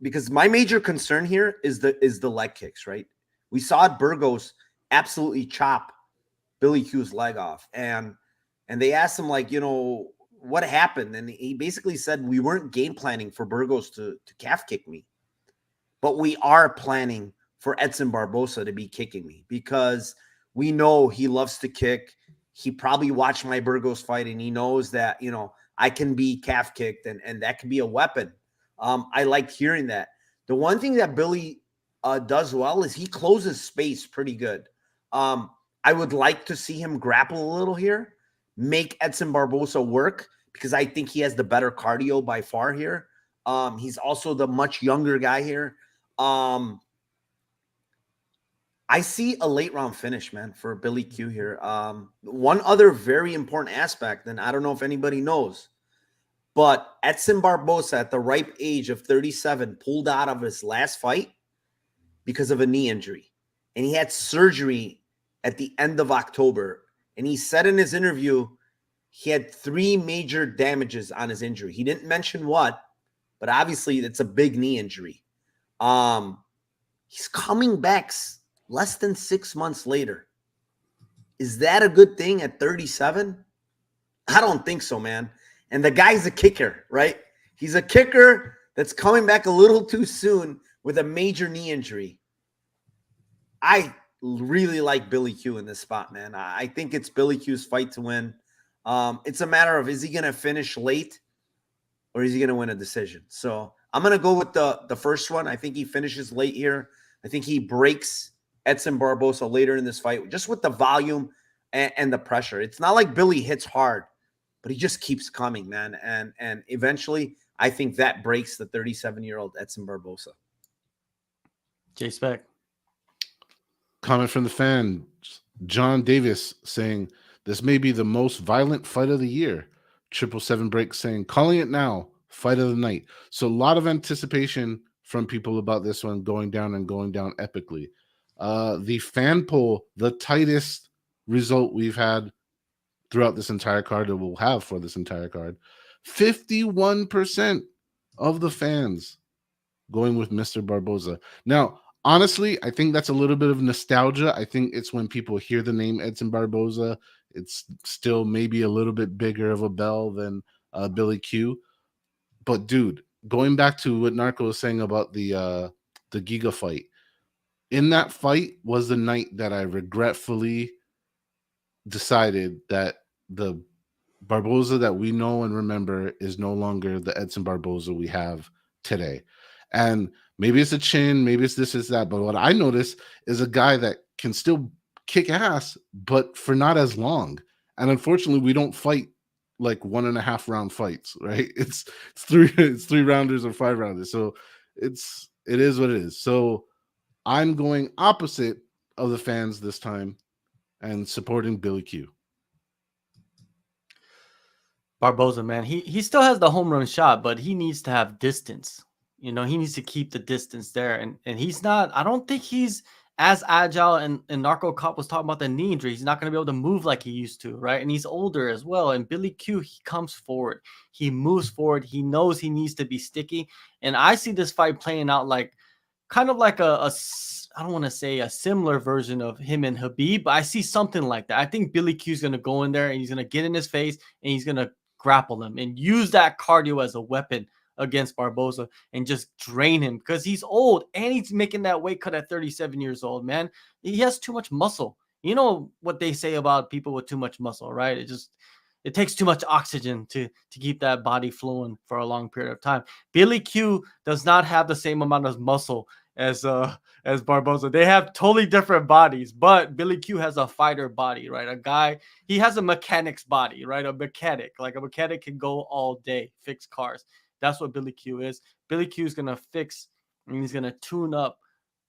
because my major concern here is the leg kicks, right? We saw Burgos absolutely chop Billy Q's leg off, and they asked him, like, you know, what happened, and he basically said, we weren't game planning for Burgos to calf kick me, but we are planning for Edson Barboza to be kicking me, because we know he loves to kick. He probably watched my Burgos fight, and he knows that, you know, I can be calf kicked, and that can be a weapon. I like hearing that. The one thing that Billy does well is he closes space pretty good. I would like to see him grapple a little here, make Edson Barboza work, because I think he has the better cardio by far here. He's also the much younger guy here. I see a late round finish, man, for Billy Q here. One other very important aspect, and I don't know if anybody knows, but Edson Barboza at the ripe age of 37 pulled out of his last fight because of a knee injury. And he had surgery at the end of October. And he said in his interview, he had 3 major damages on his injury. He didn't mention what, but obviously it's a big knee injury. He's coming back less than 6 months later. Is that a good thing at 37? I don't think so, man. And the guy's a kicker, right? He's a kicker that's coming back a little too soon with a major knee injury. I really like Billy Q in this spot, man. I think it's Billy Q's fight to win. It's a matter of, is he going to finish late or is he going to win a decision? So I'm going to go with the first one. I think he finishes late here. I think he breaks Edson Barboza later in this fight, just with the volume and the pressure. It's not like Billy hits hard, but he just keeps coming, man. And eventually, I think that breaks the 37-year-old Edson Barboza. JSpec. Comment from the fan, John Davis, saying, this may be the most violent fight of the year. 777 Break saying, calling it now, fight of the night. So a lot of anticipation from people about this one going down epically. The fan poll, the tightest result we've had throughout this entire card, that we'll have for this entire card. 51% of the fans going with Mr. Barboza. Now, honestly, I think that's a little bit of nostalgia. I think it's when people hear the name Edson Barboza, it's still maybe a little bit bigger of a bell than Billy Q. But dude, going back to what Narco was saying about the Giga fight, in that fight was the night that I regretfully decided that the Barboza that we know and remember is no longer the Edson Barboza we have today. And maybe it's a chin, maybe it's this, it's that. But what I noticed is a guy that can still kick ass, but for not as long. And unfortunately, we don't fight like 1.5 round fights, right? It's 3 rounders or 5 rounders. So it is what it is. So I'm going opposite of the fans this time and supporting Billy Q. Barboza, man, he still has the home run shot, but he needs to have distance. You know, he needs to keep the distance there. And he's not, I don't think he's as agile, and Narco Cop was talking about the knee injury. He's not going to be able to move like he used to, right? And he's older as well. And Billy Q, he comes forward. He moves forward. He knows he needs to be sticky. And I see this fight playing out like kind of like I don't want to say a similar version of him and Habib, but I see something like that. I think Billy Q is going to go in there and he's going to get in his face and he's going to grapple him and use that cardio as a weapon against Barboza and just drain him because he's old and he's making that weight cut at 37 years old, man. He has too much muscle. You know what they say about people with too much muscle, right? It takes too much oxygen to keep that body flowing for a long period of time. Billy Q does not have the same amount of muscle as Barboza. They have totally different bodies, but Billy Q has a fighter body, right? A guy, he has a mechanic's body, right? A mechanic, like a mechanic can go all day, fix cars. That's what Billy Q is. Billy Q is gonna fix and he's gonna tune up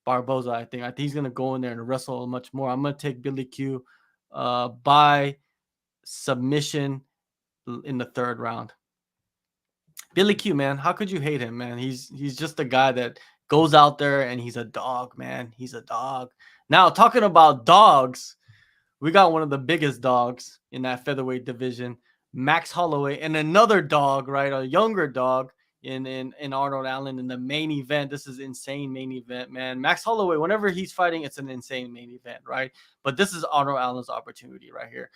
Barboza. I think he's gonna go in there and wrestle much more. I'm gonna take Billy Q by submission in the 3rd round. Billy Q, man, how could you hate him, man? He's just a guy that goes out there and he's a dog, man. He's a dog. Now, talking about dogs, we got one of the biggest dogs in that featherweight division, Max Holloway, and another dog, right? A younger dog in Arnold Allen in the main event. This is insane main event, man. Max Holloway, whenever he's fighting, it's an insane main event, right? But this is Arnold Allen's opportunity right here.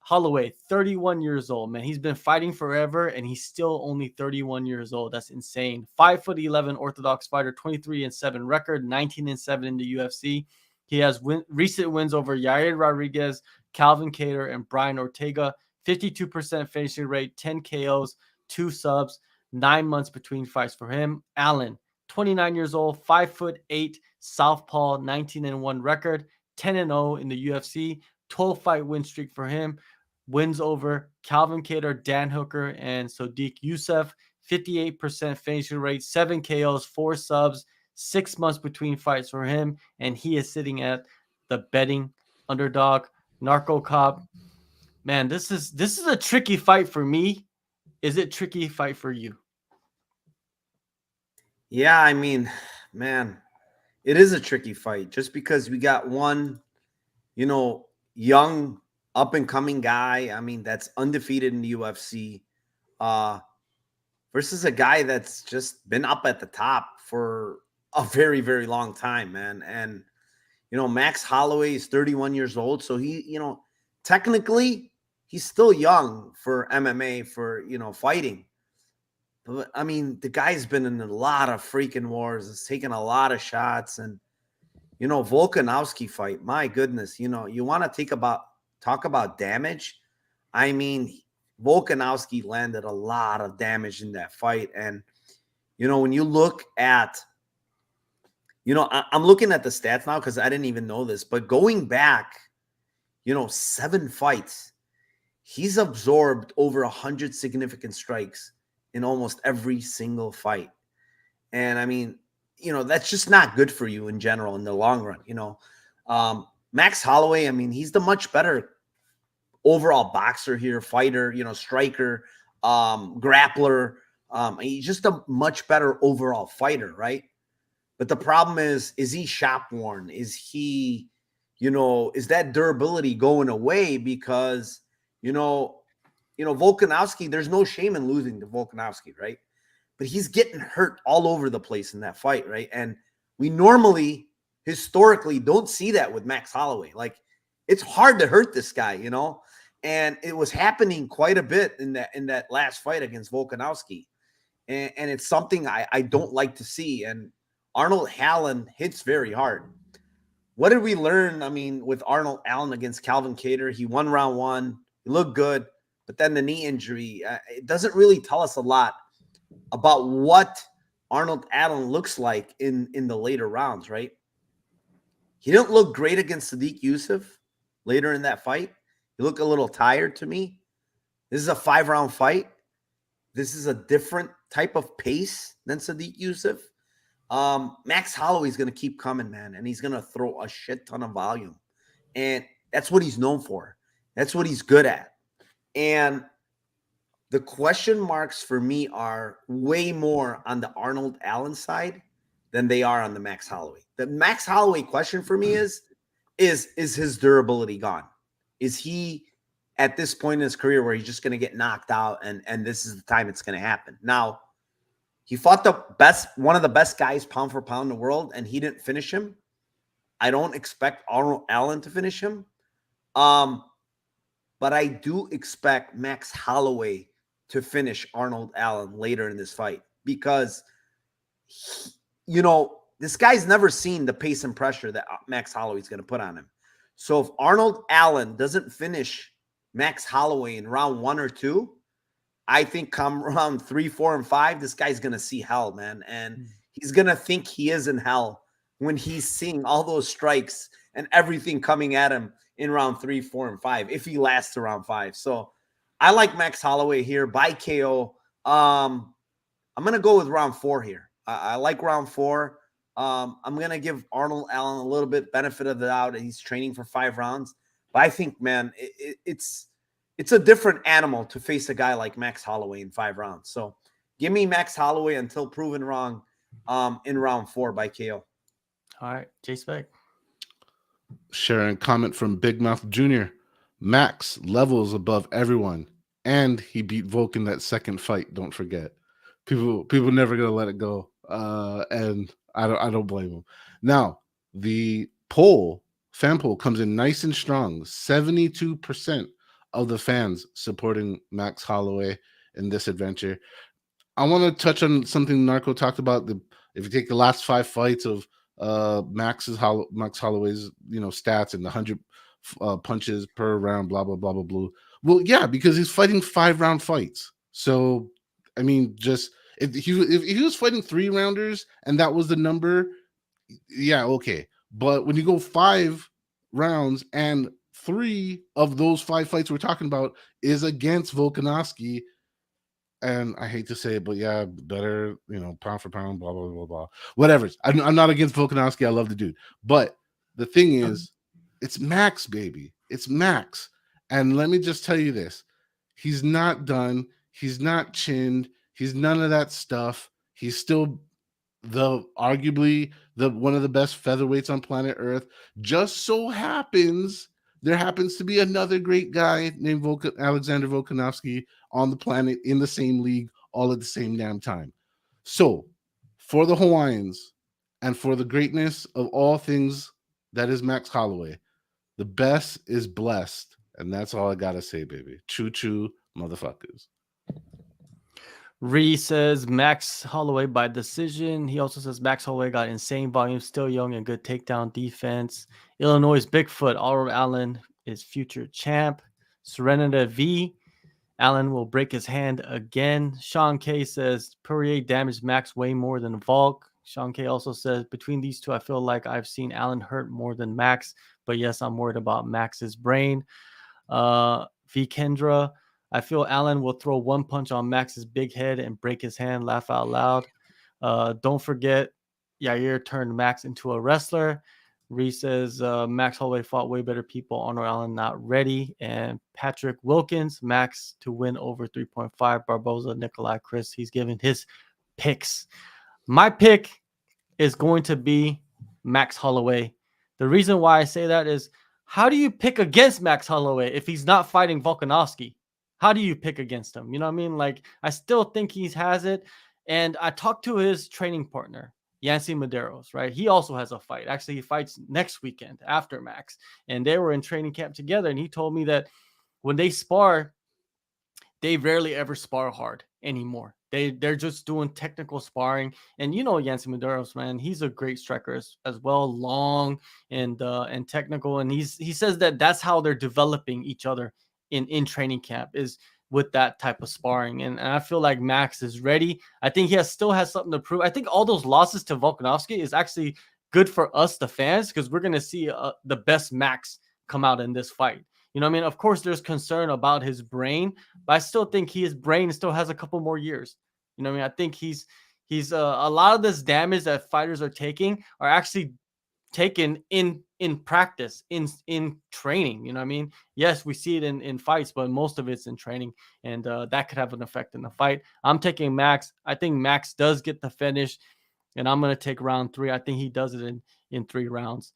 Holloway, 31 years old, man. He's been fighting forever, and he's still only 31 years old. That's insane. 5'11" orthodox fighter, 23-7 record, 19-7 in the UFC. He has recent wins over Yair Rodriguez, Calvin Kattar, and Brian Ortega. 52% finishing rate, 10 KOs, 2 subs, 9 months between fights for him. Allen, 29 years old, 5'8", southpaw, 19-1 record, 10-0 in the UFC. 12-fight win streak for him. Wins over Calvin Kattar, Dan Hooker, and Sodiq Yusuff. 58% finishing rate, 7 KOs, 4 subs, 6 months between fights for him. And he is sitting at the betting underdog. Narco Cop. Man, this is a tricky fight for me. Is it tricky fight for you? Yeah, I mean, man, it is a tricky fight just because we got one, young up and coming guy. I mean, that's undefeated in the UFC, versus a guy that's just been up at the top for a very, very long time, man. And, Max Holloway is 31 years old. So he, technically he's still young for MMA, for, fighting. But I mean, the guy's been in a lot of freaking wars. Has taken a lot of shots. And, Volkanovski fight, my goodness, you want to talk about damage. I mean, Volkanovski landed a lot of damage in that fight. And, when you look at, I'm looking at the stats now because I didn't even know this, but going back, 7 fights, he's absorbed over 100 significant strikes in almost every single fight. And I mean, that's just not good for you in general in the long run. Max Holloway, I mean, he's the much better overall boxer here, fighter, striker, grappler. He's just a much better overall fighter, right? But the problem is he shop worn? Is he, is that durability going away? Because, Volkanovski, there's no shame in losing to Volkanovski, right? But he's getting hurt all over the place in that fight, right? And we normally, historically, don't see that with Max Holloway. Like, it's hard to hurt this guy, and it was happening quite a bit in that last fight against Volkanovski. And it's something I don't like to see. And Arnold Allen hits very hard. What did we learn? I mean, with Arnold Allen against Calvin Kattar, he won round 1. He looked good, but then the knee injury, it doesn't really tell us a lot about what Arnold Allen looks like in the later rounds, right? He didn't look great against Sodiq Yusuff later in that fight. He looked a little tired to me. This is a 5-round fight. This is a different type of pace than Sodiq Yusuff. Max Holloway is going to keep coming, man, and he's going to throw a shit ton of volume. And that's what he's known for. That's what he's good at. And the question marks for me are way more on the Arnold Allen side than they are on the Max Holloway. The Max Holloway question for me is his durability gone? Is he at this point in his career where he's just going to get knocked out and this is the time it's going to happen? Now, he fought one of the best guys pound for pound in the world, and he didn't finish him. I don't expect Arnold Allen to finish him. But I do expect Max Holloway to finish Arnold Allen later in this fight because, this guy's never seen the pace and pressure that Max Holloway is going to put on him. So if Arnold Allen doesn't finish Max Holloway in round 1 or 2, I think come round 3, 4, and 5, this guy's going to see hell, man. And he's going to think he is in hell when he's seeing all those strikes and everything coming at him in round 3, 4, and 5, if he lasts to round 5. So I like Max Holloway here by KO. I'm going to go with round 4 here. I like round 4. I'm going to give Arnold Allen a little bit benefit of the doubt. He's training for 5 rounds. But I think, man, it's a different animal to face a guy like Max Holloway in 5 rounds. So give me Max Holloway until proven wrong in round 4 by KO. All right, JSpec. Sharing comment from Big Mouth Jr. Max levels above everyone, and he beat Volk in that second fight. Don't forget. People never gonna let it go, and I don't blame him. Now the fan poll comes in nice and strong. 72% of the fans supporting Max Holloway in this adventure. I want to touch on something Narco talked about. If you take the last 5 fights of Max Holloway's stats and the 100 punches per round, blah blah blah blah blah. Well, yeah, because he's fighting 5-round fights. So I mean, just if he was fighting 3-rounders and that was the number, yeah, okay. But when you go 5 rounds and 3 of those 5 fights we're talking about is against Volkanovski, and I hate to say it, but yeah, better, pound for pound, blah, blah, blah, blah. Whatever. I'm not against Volkanovski. I love the dude. But the thing is, it's Max, baby. It's Max. And let me just tell you this. He's not done. He's not chinned. He's none of that stuff. He's still arguably one of the best featherweights on planet Earth. Just so happens there happens to be another great guy named Alexander Volkanovski on the planet in the same league all at the same damn time. So for the Hawaiians and for the greatness of all things that is Max Holloway, the best is blessed. And that's all I got to say, baby. Choo-choo, motherfuckers. Ree says Max Holloway by decision. He also says Max Holloway got insane volume, still young and good takedown defense. Illinois' Bigfoot, Arnold Allen is future champ. Serenita V, Allen will break his hand again. Sean K says Poirier damaged Max way more than Volk. Sean K also says between these two, I feel like I've seen Allen hurt more than Max, but yes, I'm worried about Max's brain. V Kendra, I feel Allen will throw one punch on Max's big head and break his hand. Laugh out loud. Don't forget, Yair turned Max into a wrestler. Ree says Max Holloway fought way better people. Arnold Allen not ready. And Patrick Wilkins, Max to win over 3.5. Barboza, Nicolau, Chris. He's giving his picks. My pick is going to be Max Holloway. The reason why I say that is, how do you pick against Max Holloway if he's not fighting Volkanovski? How do you pick against him? You know what I mean? Like, I still think he has it. And I talked to his training partner, Yancy Medeiros, right? He also has a fight. Actually, he fights next weekend after Max. And they were in training camp together. And he told me that when they spar, they rarely ever spar hard anymore. They're just doing technical sparring. And Yancy Medeiros, man, he's a great striker as well, long and technical. And he says that that's how they're developing each other in training camp, is with that type of sparring. And I feel like Max is ready. I think he still has something to prove. I think all those losses to Volkanovski is actually good for us, the fans, because we're going to see the best Max come out in this fight. You know what I mean? Of course, there's concern about his brain, but I still think his brain still has a couple more years. You know what I mean? I think he's a lot of this damage that fighters are taking are actually taken in practice, in training. You know what I mean? Yes, we see it in fights, but most of it's in training, and that could have an effect in the fight. I'm taking Max. I think Max does get the finish. and I'm going to take round 3. I think he does it in 3 rounds.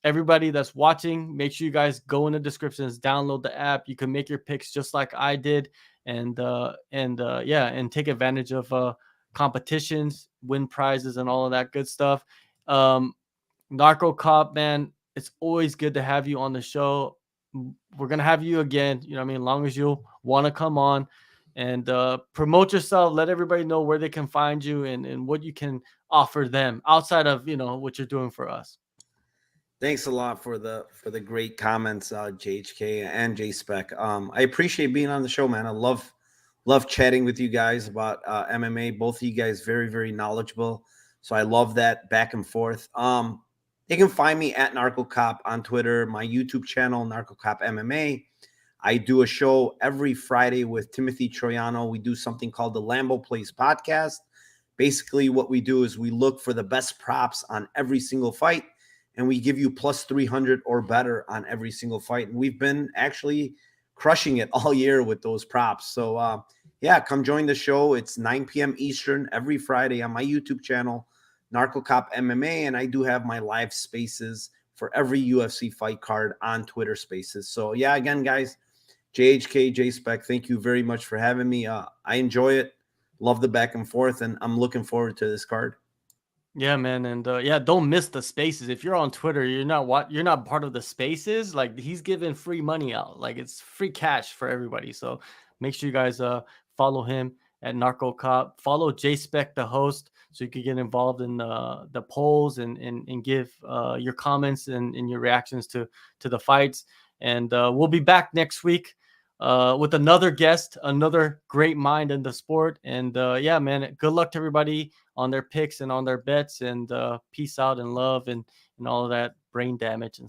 Everybody that's watching, make sure you guys go in the descriptions, download the app. You can make your picks just like I did, and take advantage of competitions, win prizes, and all of that good stuff. NarcoCop, man, it's always good to have you on the show. We're gonna have you again, you know what I mean, long as you want to come on and promote yourself, let everybody know where they can find you and what you can offer them outside of, you know, what you're doing for us. Thanks a lot for the great comments, JHK and JSpec. I appreciate being on the show, man. I love chatting with you guys about MMA. Both of you guys very, very knowledgeable. So I love that back and forth. You can find me at NarcoCop on Twitter, my YouTube channel, NarcoCopMMA. I do a show every Friday with Timothy Troiano. We do something called the Lambo Plays podcast. Basically, what we do is we look for the best props on every single fight, and we give you plus 300 or better on every single fight. And we've been actually crushing it all year with those props. So, yeah, come join the show. It's 9 p.m. Eastern every Friday on my YouTube channel, NarcoCopMMA, and I do have my live spaces for every UFC fight card on Twitter Spaces. So, yeah, again, guys, JHK, JSpec, thank you very much for having me. I enjoy it. Love the back and forth, and I'm looking forward to this card. Yeah, man, and don't miss the spaces. If you're on Twitter, you're not part of the spaces. Like, he's giving free money out, like it's free cash for everybody. So make sure you guys follow him at NarcoCop. Follow JSpec, the host, so you can get involved in the polls and give your comments and your reactions to the fights. And we'll be back next week with another guest, another great mind in the sport. And yeah, man, good luck to everybody on their picks and on their bets, and peace out and love and all of that brain damage and